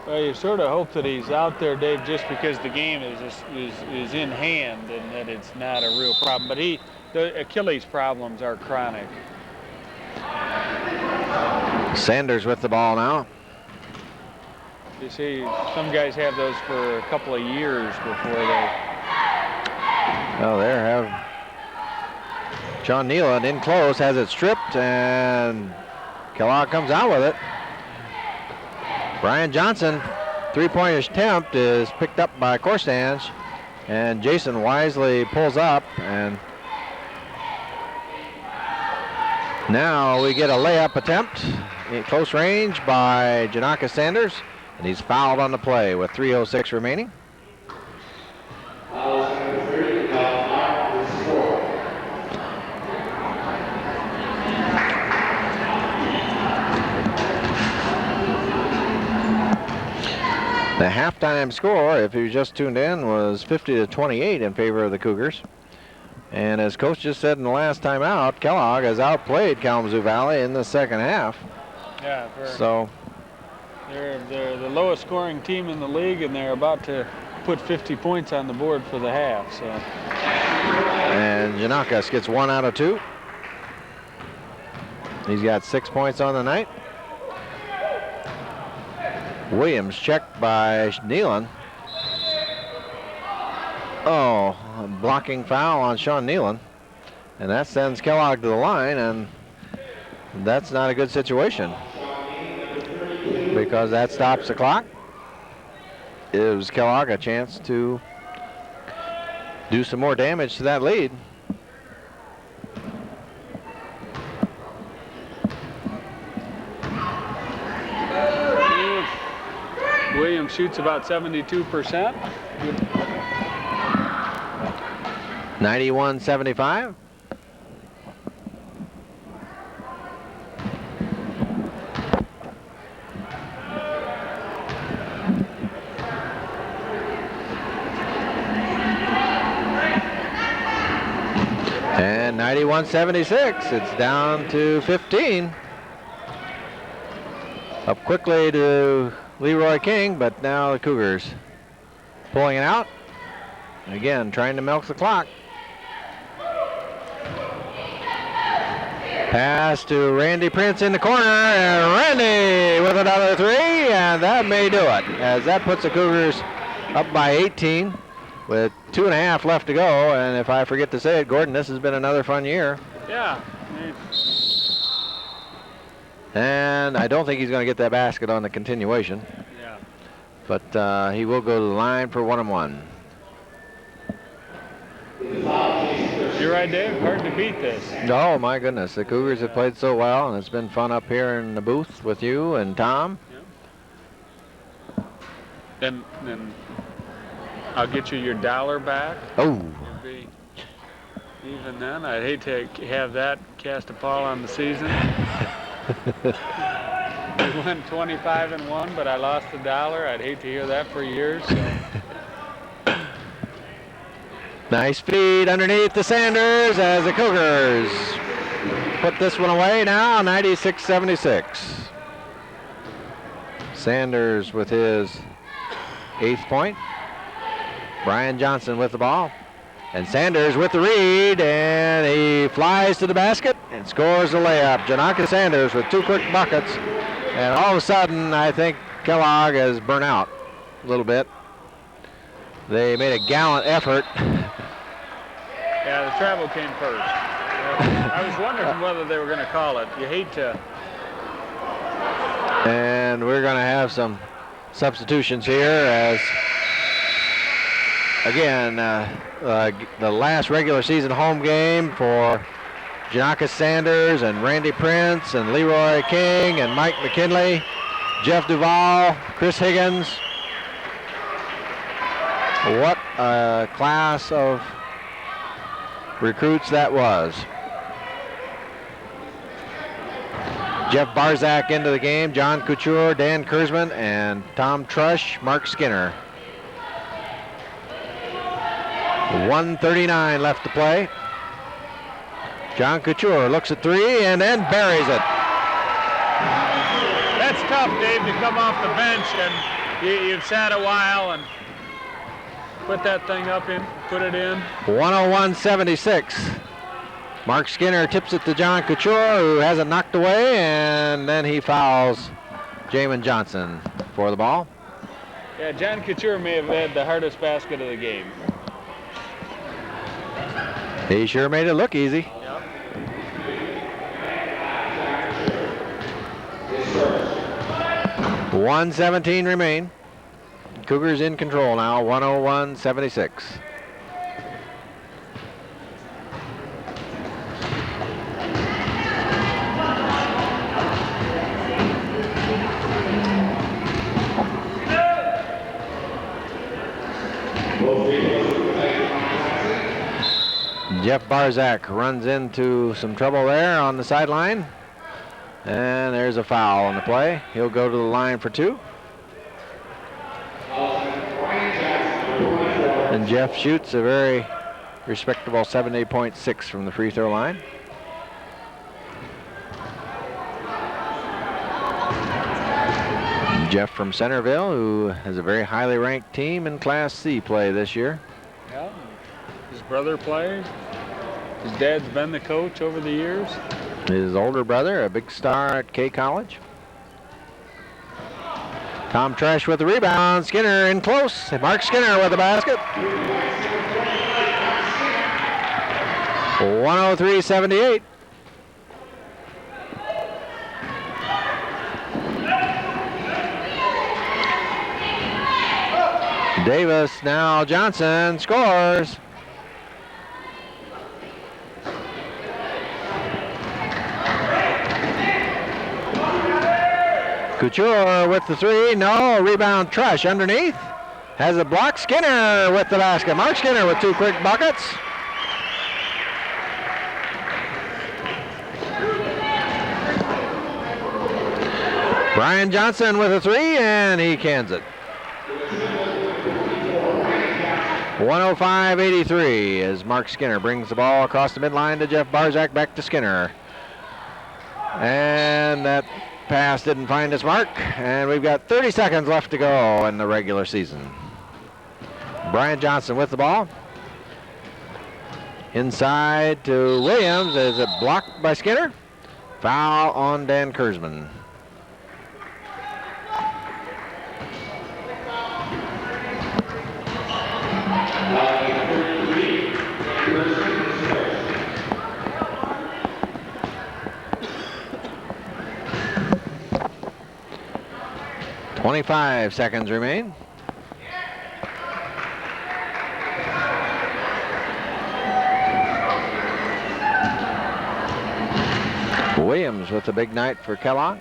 Well, you sort of hope that he's out there, Dave, just because the game is in hand and that it's not a real problem. But the Achilles problems are chronic. Sanders with the ball now. You see, some guys have those for a couple of years before they... Oh, there have Sean Nealon in close, has it stripped, and Kellogg comes out with it. Brian Johnson, three-point attempt is picked up by Korstange, and Jason wisely pulls up, and now we get a layup attempt. in close range by Janaka Sanders, and he's fouled on the play with 3:06 remaining. The halftime score, if you just tuned in, was 50-28 in favor of the Cougars. And as Coach just said in the last time out, Kellogg has outplayed Kalamazoo Valley in the second half. Yeah, so they're the lowest scoring team in the league, and they're about to put 50 points on the board for the half. So. And Janakas gets 1 out of 2. He's got 6 points on the night. Williams checked by Nealon. Oh, a blocking foul on Sean Nealon. And that sends Kellogg to the line, and that's not a good situation because that stops the clock. Gives Kellogg a chance to do some more damage to that lead. Williams shoots about 72%. 91-75. And 91-76. It's down to 15. Up quickly to Leroy King, but now the Cougars pulling it out. Again, trying to milk the clock. Pass to Randy Prince in the corner, and Randy with another 3, and that may do it, as that puts the Cougars up by 18 with 2.5 left to go. And if I forget to say it, Gordon, this has been another fun year. Yeah. And I don't think he's going to get that basket on the continuation. Yeah. But he will go to the line for 1-on-1. You're right, Dave. Hard to beat this. Oh, my goodness. The Cougars have played so well, and it's been fun up here in the booth with you and Tom. Yeah. Then I'll get you your $1 back. Oh. You'll be even then. I'd hate to have that cast a pall on the season. We went 25-1, but I lost $1. I'd hate to hear that for years. So. Nice feed underneath the Sanders as the Cougars put this one away now, 96-76. Sanders with his 8th point. Brian Johnson with the ball. And Sanders with the read, and he flies to the basket and scores the layup. Janaka Sanders with 2 quick buckets. And all of a sudden, I think Kellogg has burnt out a little bit. They made a gallant effort. Yeah, the travel came first. I was wondering whether they were going to call it. You hate to. And we're going to have some substitutions here as, again, the last regular season home game for Janaka Sanders and Randy Prince and Leroy King and Mike McKinley, Jeff Duvall, Chris Higgins. What a class of recruits that was. Jeff Barzak into the game, John Couture, Dan Kurzman, and Tom Trush, Mark Skinner. 1:39 left to play. John Couture looks at 3 and then buries it. That's tough, Dave, to come off the bench and you've sat a while and put that thing up in, put it in. 101-76. Mark Skinner tips it to John Couture, who has it knocked away, and then he fouls Jamin Johnson for the ball. Yeah, John Couture may have had the hardest basket of the game. He sure made it look easy. Yep. 1:17 remain. Cougars in control now, 101-76. Jeff Barzak runs into some trouble there on the sideline. And there's a foul on the play. He'll go to the line for 2. And Jeff shoots a very respectable 70.6 from the free throw line. Jeff from Centerville, who has a very highly ranked team in Class C play this year. Yeah, his brother plays. His dad's been the coach over the years. His older brother, a big star at K College. Tom Tresh with the rebound. Skinner in close. Mark Skinner with the basket. 103-78. Davis, now Johnson scores. Couture with the 3, no, rebound Tresh underneath. Has a block, Skinner with the basket. Mark Skinner with 2 quick buckets. Brian Johnson with a 3, and he cans it. 105-83 as Mark Skinner brings the ball across the midline to Jeff Barzak, back to Skinner. And that pass didn't find its mark, and we've got 30 seconds left to go in the regular season. Brian Johnson with the ball. Inside to Williams. Is it blocked by Skinner? Foul on Dan Kurzman. .25 seconds remain. Williams with a big night for Kellogg.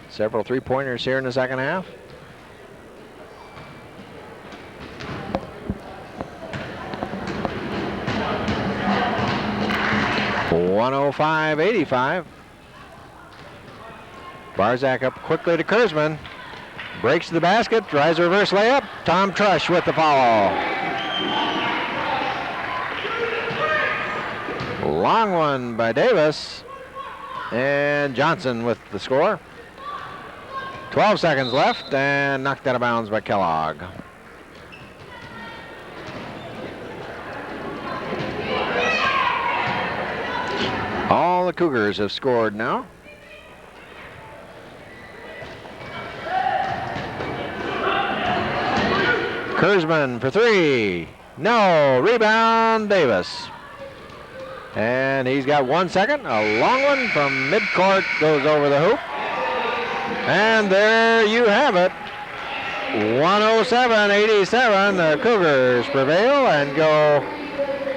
Several three-pointers here in the second half. .105-85. Barzak up quickly to Kurzman. Breaks the basket, tries a reverse layup. Tom Tresh with the foul. Long one by Davis. And Johnson with the score. 12 seconds left, and knocked out of bounds by Kellogg. All the Cougars have scored now. Kurzman for 3. No. Rebound, Davis. And he's got 1 second. A long one from midcourt goes over the hoop. And there you have it. 107-87. The Cougars prevail and go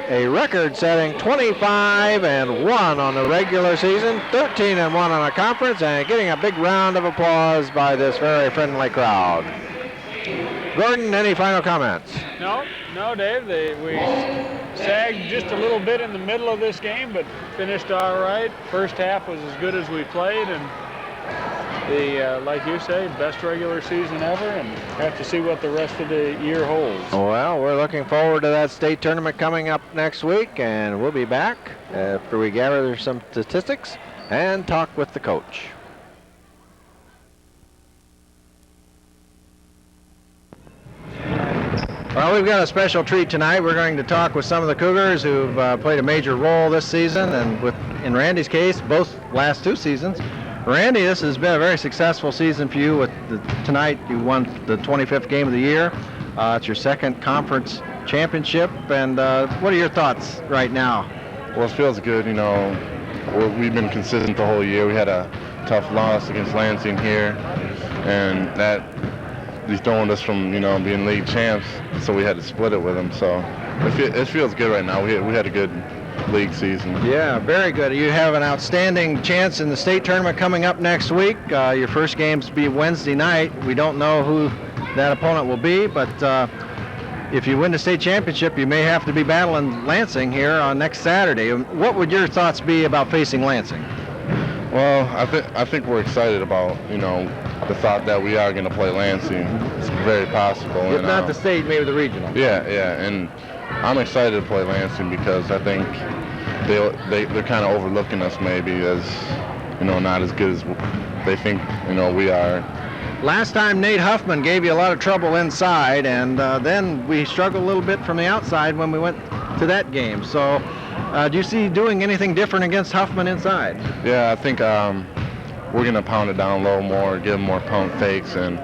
a record-setting 25-1 on the regular season, 13-1 on a conference, and getting a big round of applause by this very friendly crowd. Gordon, any final comments? No, Dave. We sagged just a little bit in the middle of this game, but finished all right. First half was as good as we played, and the, like you say, best regular season ever, and have to see what the rest of the year holds. Well, we're looking forward to that state tournament coming up next week, and we'll be back after we gather some statistics and talk with the coach. Well, we've got a special treat tonight. We're going to talk with some of the Cougars who've played a major role this season, and in Randy's case, both last 2 seasons. Randy, this has been a very successful season for you. Tonight, you won the 25th game of the year. It's your second conference championship, and what are your thoughts right now? Well, it feels good. You know, we've been consistent the whole year. We had a tough loss against Lansing here, and that he's throwing us from, you know, being league champs, so we had to split it with them. So it feels good right now. We had a good league season. Yeah, very good. You have an outstanding chance in the state tournament coming up next week. Your first games will be Wednesday night. We don't know who that opponent will be, but if you win the state championship, you may have to be battling Lansing here on next Saturday. What would your thoughts be about facing Lansing? Well, I think we're excited about, the thought that we are going to play Lansing. It's very possible. If not the state, maybe the regional. Yeah, and I'm excited to play Lansing because I think they're kind of overlooking us maybe as, not as good as they think, we are. Last time Nate Huffman gave you a lot of trouble inside, and then we struggled a little bit from the outside when we went to that game. So do you see doing anything different against Huffman inside? Yeah, I think we're going to pound it down low more, give them more pump fakes, and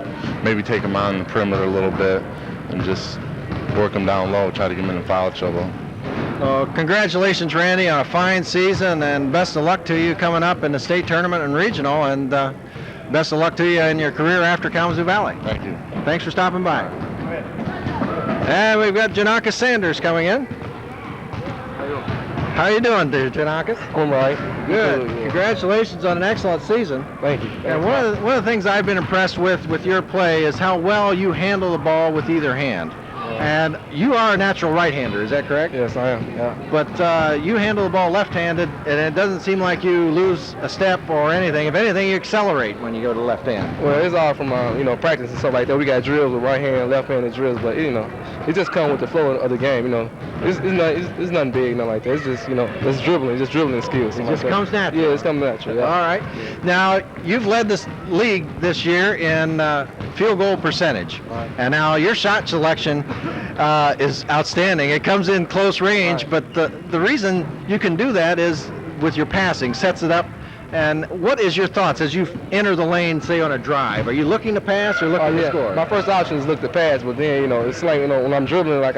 maybe take them on the perimeter a little bit and just work them down low, try to get them in foul trouble. Congratulations, Randy, on a fine season, and best of luck to you coming up in the state tournament and regional, and best of luck to you in your career after Kalamazoo Valley. Thank you. Thanks for stopping by. And we've got Janaka Sanders coming in. How you doing, Janaka? I'm right. Good. Congratulations on an excellent season. Thank you. And one of the things I've been impressed with your play is how well you handle the ball with either hand. And you are a natural right-hander, is that correct? Yes, I am. Yeah. But you handle the ball left-handed, and it doesn't seem like you lose a step or anything. If anything, you accelerate when you go to left hand. Well, it's all from practice and stuff like that. We got drills with right hand, left handed drills, but it just comes with the flow of the game. It's nothing big, nothing like that. It's just it's dribbling skills. It just comes natural. Yeah, it's coming natural. Yeah. All right. Now you've led this league this year in field goal percentage, Right. and now your shot selection is outstanding. It comes in close range, Right. but the reason you can do that is with your passing, sets it up. And what is your thoughts as you enter the lane, say on a drive? Are you looking to pass or looking to score? My first option is look to pass, but then it's like when I'm dribbling, like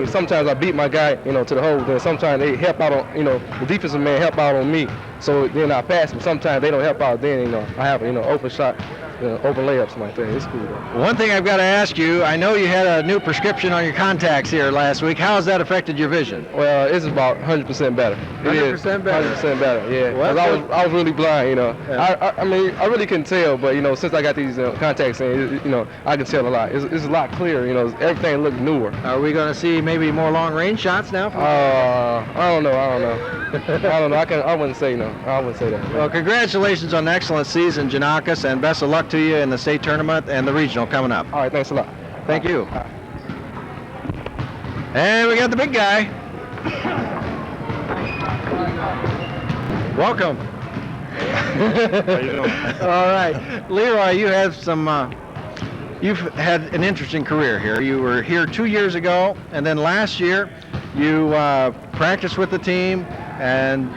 sometimes I beat my guy to the hole. Then sometimes they help out on the defensive man help out on me. So then I pass, but sometimes they don't help out. Then I have open shot. Open layups like that. It's cool though. One thing I've got to ask you, I know you had a new prescription on your contacts here last week. How has that affected your vision? Well, it's about 100% better. 100% better? 100% better, yeah. Well, 'cause I was really blind, Yeah. I really couldn't tell, but, since I got these contacts in, I can tell a lot. It's a lot clearer, everything looks newer. Are we going to see maybe more long-range shots now? I don't know. I wouldn't say no. I wouldn't say that. Well, congratulations on an excellent season, Janakis, and best of luck to you in the state tournament and the regional coming up. All right, thanks a lot. Thank you. And we got the big guy. Welcome. How you doing? All right. Leroy, you have you've had an interesting career here. You were here 2 years ago, and then last year you practiced with the team, and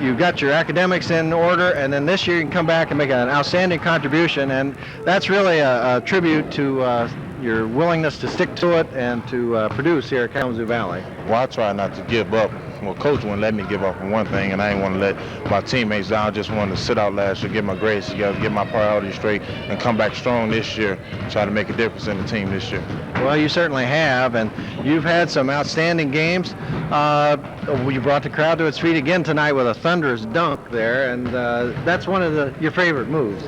you got your academics in order, and then this year you can come back and make an outstanding contribution, and that's really a tribute to your willingness to stick to it and to produce here at Kalamazoo Valley. Well, I try not to give up. Well, Coach wouldn't let me give up on one thing, and I didn't want to let my teammates down. I just wanted to sit out last year, get my grades together, get my priorities straight, and come back strong this year, try to make a difference in the team this year. Well, you certainly have, and you've had some outstanding games. You brought the crowd to its feet again tonight with a thunderous dunk there, and that's one of your favorite moves.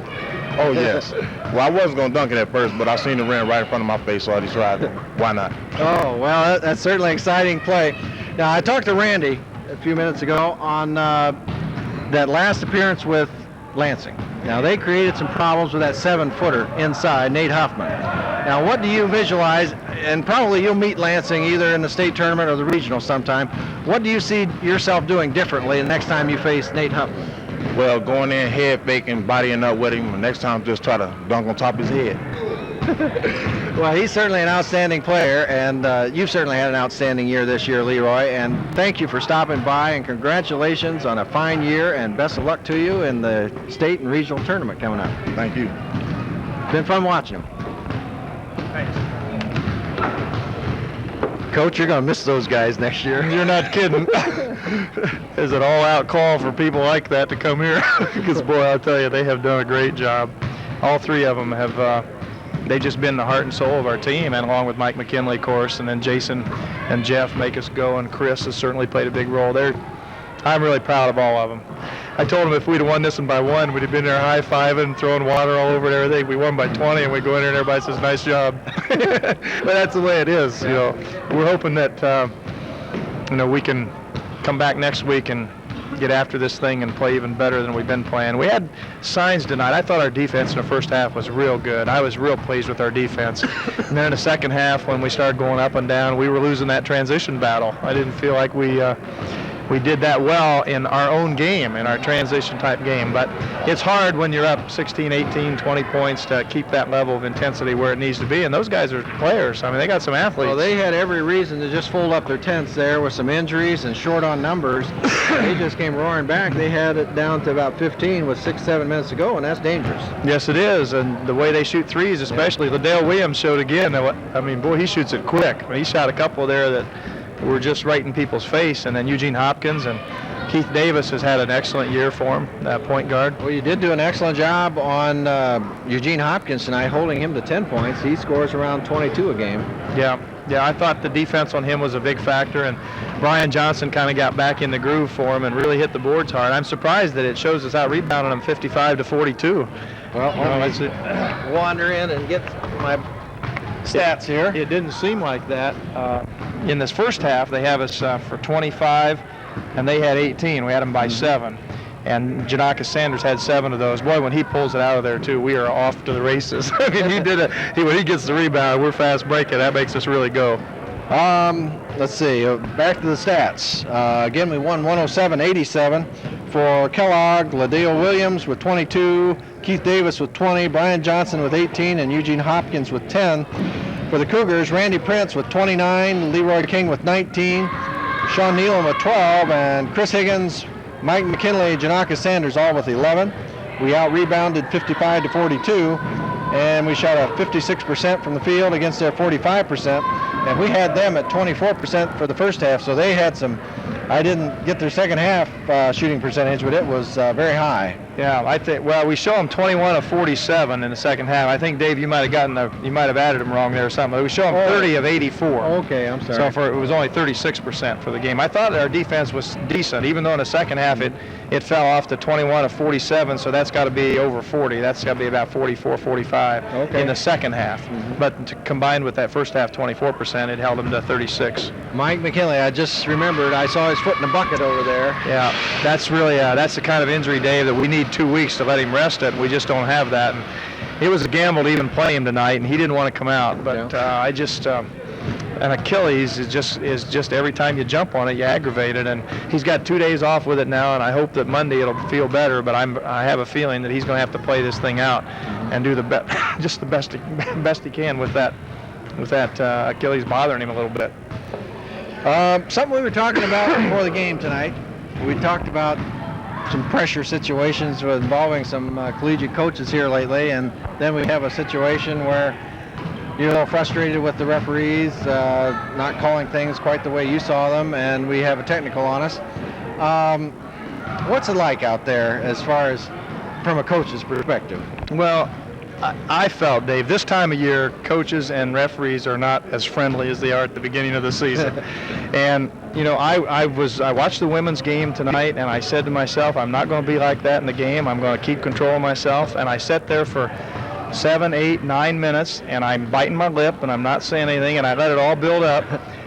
Oh, yes. Well, I wasn't going to dunk it at first, but I seen it ran right in front of my face, so I decided, why not? Oh, well, that's certainly an exciting play. Now, I talked to Randy a few minutes ago on that last appearance with Lansing. Now, they created some problems with that 7-footer inside, Nate Huffman. Now, what do you visualize, and probably you'll meet Lansing either in the state tournament or the regional sometime, what do you see yourself doing differently the next time you face Nate Huffman? Well, going in, head faking, bodying up with him, and next time just try to dunk on top of his head. Well, he's certainly an outstanding player, and you've certainly had an outstanding year this year, Leroy, and thank you for stopping by, and congratulations on a fine year, and best of luck to you in the state and regional tournament coming up. Thank you. It's been fun watching him. Thanks. Coach, you're going to miss those guys next year. You're not kidding. There's an all-out call for people like that to come here, because, boy, I'll tell you, they have done a great job. All three of them have they've just been the heart and soul of our team, and along with Mike McKinley, of course, and then Jason and Jeff make us go, and Chris has certainly played a big role there. I'm really proud of all of them. I told him if we'd have won this one by 1, we'd have been there high-fiving and throwing water all over and everything. We won by 20, and we go in there and everybody says, nice job. But that's the way it is, you know. We're hoping that, you know, we can come back next week and get after this thing and play even better than we've been playing. We had signs tonight. I thought our defense in the first half was real good. I was real pleased with our defense. And then in the second half, when we started going up and down, we were losing that transition battle. I didn't feel like we did that well in our own game, in our transition type game. But it's hard when you're up 16, 18, 20 points to keep that level of intensity where it needs to be. And those guys are players. I mean, they got some athletes. Well, they had every reason to just fold up their tents there with some injuries and short on numbers. They just came roaring back. They had it down to about 15 with 6-7 minutes to go, and that's dangerous. Yes, it is. And the way they shoot threes, especially Liddell Williams showed again. I mean, boy, he shoots it quick. I mean, he shot a couple there that were just right in people's face. And then Eugene Hopkins and Keith Davis has had an excellent year for him, that point guard. Well, you did do an excellent job on Eugene Hopkins tonight, holding him to 10 points. He scores around 22 a game. Yeah, I thought the defense on him was a big factor, and Brian Johnson kind of got back in the groove for him and really hit the boards hard. I'm surprised that it shows us out rebounding them 55-42. Well, let's wander in and get my stats here. It didn't seem like that. In this first half, they have us for 25, and they had 18. We had them by 7. And Janaka Sanders had 7 of those. Boy, when he pulls it out of there, too, we are off to the races. I mean, when he gets the rebound, we're fast breaking. That makes us really go. Let's see. Back to the stats. Again, we won 107-87 for Kellogg. Liddell Williams with 22, Keith Davis with 20, Brian Johnson with 18, and Eugene Hopkins with 10. For the Cougars, Randy Prince with 29, Leroy King with 19, Sean Nealon with 12, and Chris Higgins, Mike McKinley, Janaka Sanders all with 11. We out-rebounded 55-42, and we shot a 56% from the field against their 45%, and we had them at 24% for the first half, so they had some. I didn't get their second half shooting percentage, but it was very high. Yeah, I think. Well, we show them 21 of 47 in the second half. I think, Dave, you might have added them wrong there or something. We show them 30 of 84. Okay, I'm sorry. So it was only 36% for the game. I thought our defense was decent, even though in the second half it fell off to 21 of 47. So that's got to be over 40. That's got to be about 44, 45 in the second half. But combined with that first half 24%, it held them to 36. Mike McKinley, I just remembered. I saw his foot in the bucket over there. Yeah, that's really that's the kind of injury, Dave, that we need 2 weeks to let him rest it. We just don't have that. And it was a gamble to even play him tonight, and he didn't want to come out. But I just an Achilles is just every time you jump on it, you aggravate it. And he's got 2 days off with it now, and I hope that Monday it'll feel better. But I have a feeling that he's going to have to play this thing out and do the best he can with that Achilles bothering him a little bit. Something we were talking about before the game tonight. We talked about some pressure situations involving some collegiate coaches here lately, and then we have a situation where you're a little frustrated with the referees not calling things quite the way you saw them, and we have a technical on us. What's it like out there as far as from a coach's perspective? Well, I felt, Dave, this time of year, coaches and referees are not as friendly as they are at the beginning of the season. And, you know, I watched the women's game tonight, and I said to myself, I'm not going to be like that in the game. I'm going to keep control of myself. And I sat there for 7, 8, 9 minutes, and I'm biting my lip, and I'm not saying anything, and I let it all build up.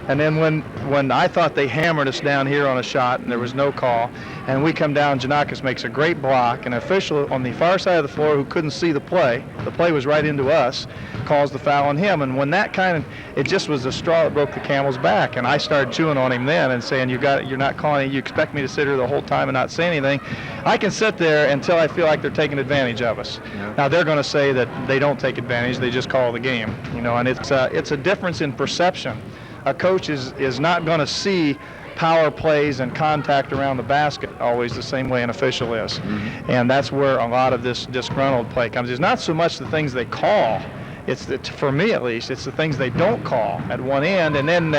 And then when I thought they hammered us down here on a shot and there was no call, and we come down, Janakis makes a great block, and an official on the far side of the floor who couldn't see the play was right into us, calls the foul on him. And when that it just was the straw that broke the camel's back, and I started chewing on him then and saying, you're not calling, you expect me to sit here the whole time and not say anything. I can sit there until I feel like they're taking advantage of us. Yeah. Now they're going to say that they don't take advantage, they just call the game, you know, and it's a difference in perception. A coach is not going to see power plays and contact around the basket always the same way an official is. Mm-hmm. And that's where a lot of this disgruntled play comes. It's not so much the things they call, for me at least, it's the things they don't call at one end. And then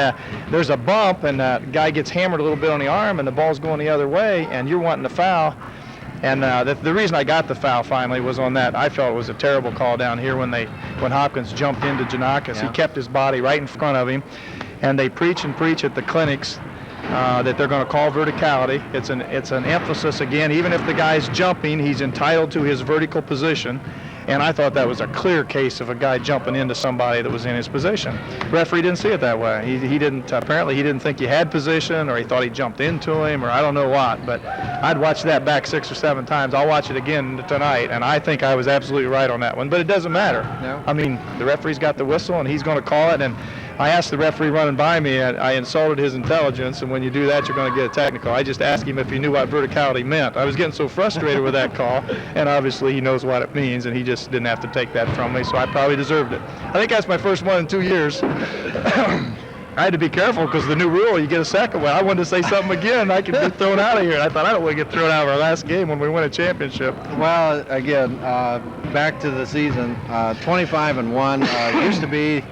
there's a bump, and the guy gets hammered a little bit on the arm, and the ball's going the other way, and you're wanting to foul. And the reason I got the foul finally was on that. I felt it was a terrible call down here when Hopkins jumped into Janakis. Yeah. He kept his body right in front of him. And they preach and preach at the clinics that they're going to call verticality. It's an emphasis again. Even if the guy's jumping, he's entitled to his vertical position. And I thought that was a clear case of a guy jumping into somebody that was in his position. The referee didn't see it that way. He didn't. Apparently, he didn't think he had position, or he thought he jumped into him, or I don't know what. But I'd watched that back 6 or 7 times. I'll watch it again tonight, and I think I was absolutely right on that one. But it doesn't matter. No. I mean, the referee's got the whistle, and he's going to call it. And I asked the referee running by me, I insulted his intelligence, and when you do that, you're going to get a technical. I just asked him if he knew what verticality meant. I was getting so frustrated with that call, and obviously he knows what it means, and he just didn't have to take that from me, so I probably deserved it. I think that's my first one in 2 years. I had to be careful because the new rule, you get a second one. I wanted to say something again, I could get thrown out of here. And I thought, I don't want to get thrown out of our last game when we win a championship. Well, again, back to the season, 25-1 used to be.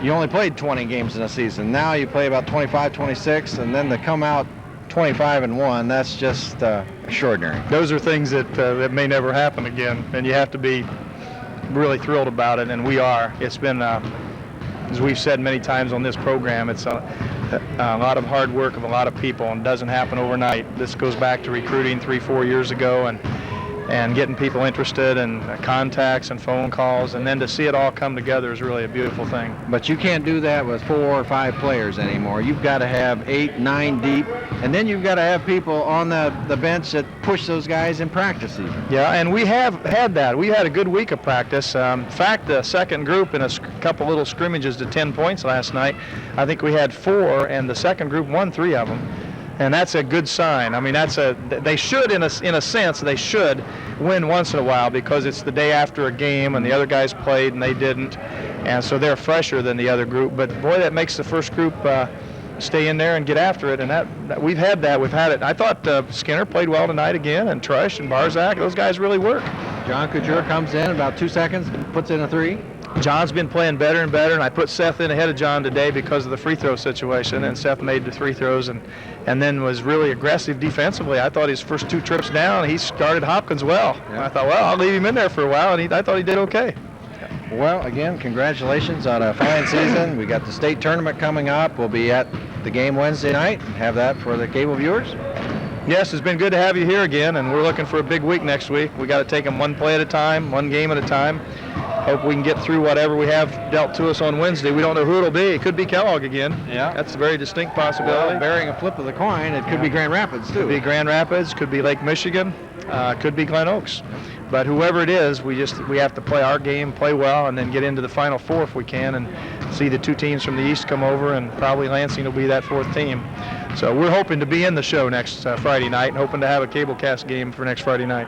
You only played 20 games in a season. Now you play about 25, 26, and then to come out 25-1, that's just extraordinary. Those are things that may never happen again, and you have to be really thrilled about it, and we are. It's been, as we've said many times on this program, it's a lot of hard work of a lot of people, and it doesn't happen overnight. This goes back to recruiting 3-4 years ago, and getting people interested, and contacts and phone calls, and then to see it all come together is really a beautiful thing. But you can't do that with 4 or 5 players anymore. You've got to have 8, 9 deep, and then you've got to have people on the bench that push those guys in practice even. Yeah, and we have had that. We had a good week of practice. In fact, the second group in a couple little scrimmages to 10 points last night, I think we had 4, and the second group won 3 of them. And that's a good sign. I mean, they should, in a sense, they should win once in a while because it's the day after a game and the other guys played and they didn't. And so they're fresher than the other group. But boy, that makes the first group stay in there and get after it. And that we've had that. We've had it. I thought Skinner played well tonight again, and Trush and Barzak, those guys really work. John Couture comes in about 2 seconds, puts in a 3. John's been playing better and better, and I put Seth in ahead of John today because of the free throw situation, and Seth made the free throws and then was really aggressive defensively. I thought his first 2 trips down, he started Hopkins well. Yeah. I thought, well, I'll leave him in there for a while, and I thought he did okay. Well, again, congratulations on a fine season. We got the state tournament coming up. We'll be at the game Wednesday night and have that for the cable viewers. Yes, it's been good to have you here again, and we're looking for a big week next week. We got to take them one play at a time, one game at a time. Hope we can get through whatever we have dealt to us on Wednesday. We don't know who it'll be. It could be Kellogg again. Yeah. That's a very distinct possibility. Well, bearing a flip of the coin, it could be Grand Rapids, too. Could be Grand Rapids, could be Lake Michigan, could be Glen Oaks. But whoever it is, we have to play our game, play well, and then get into the Final Four if we can, and see the 2 teams from the East come over, and probably Lansing will be that 4th team. So we're hoping to be in the show next Friday night, and hoping to have a cablecast game for next Friday night.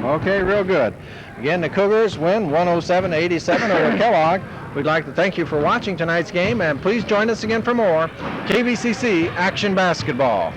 Okay, real good. Again, the Cougars win 107-87 over Kellogg. We'd like to thank you for watching tonight's game, and please join us again for more KVCC Action Basketball.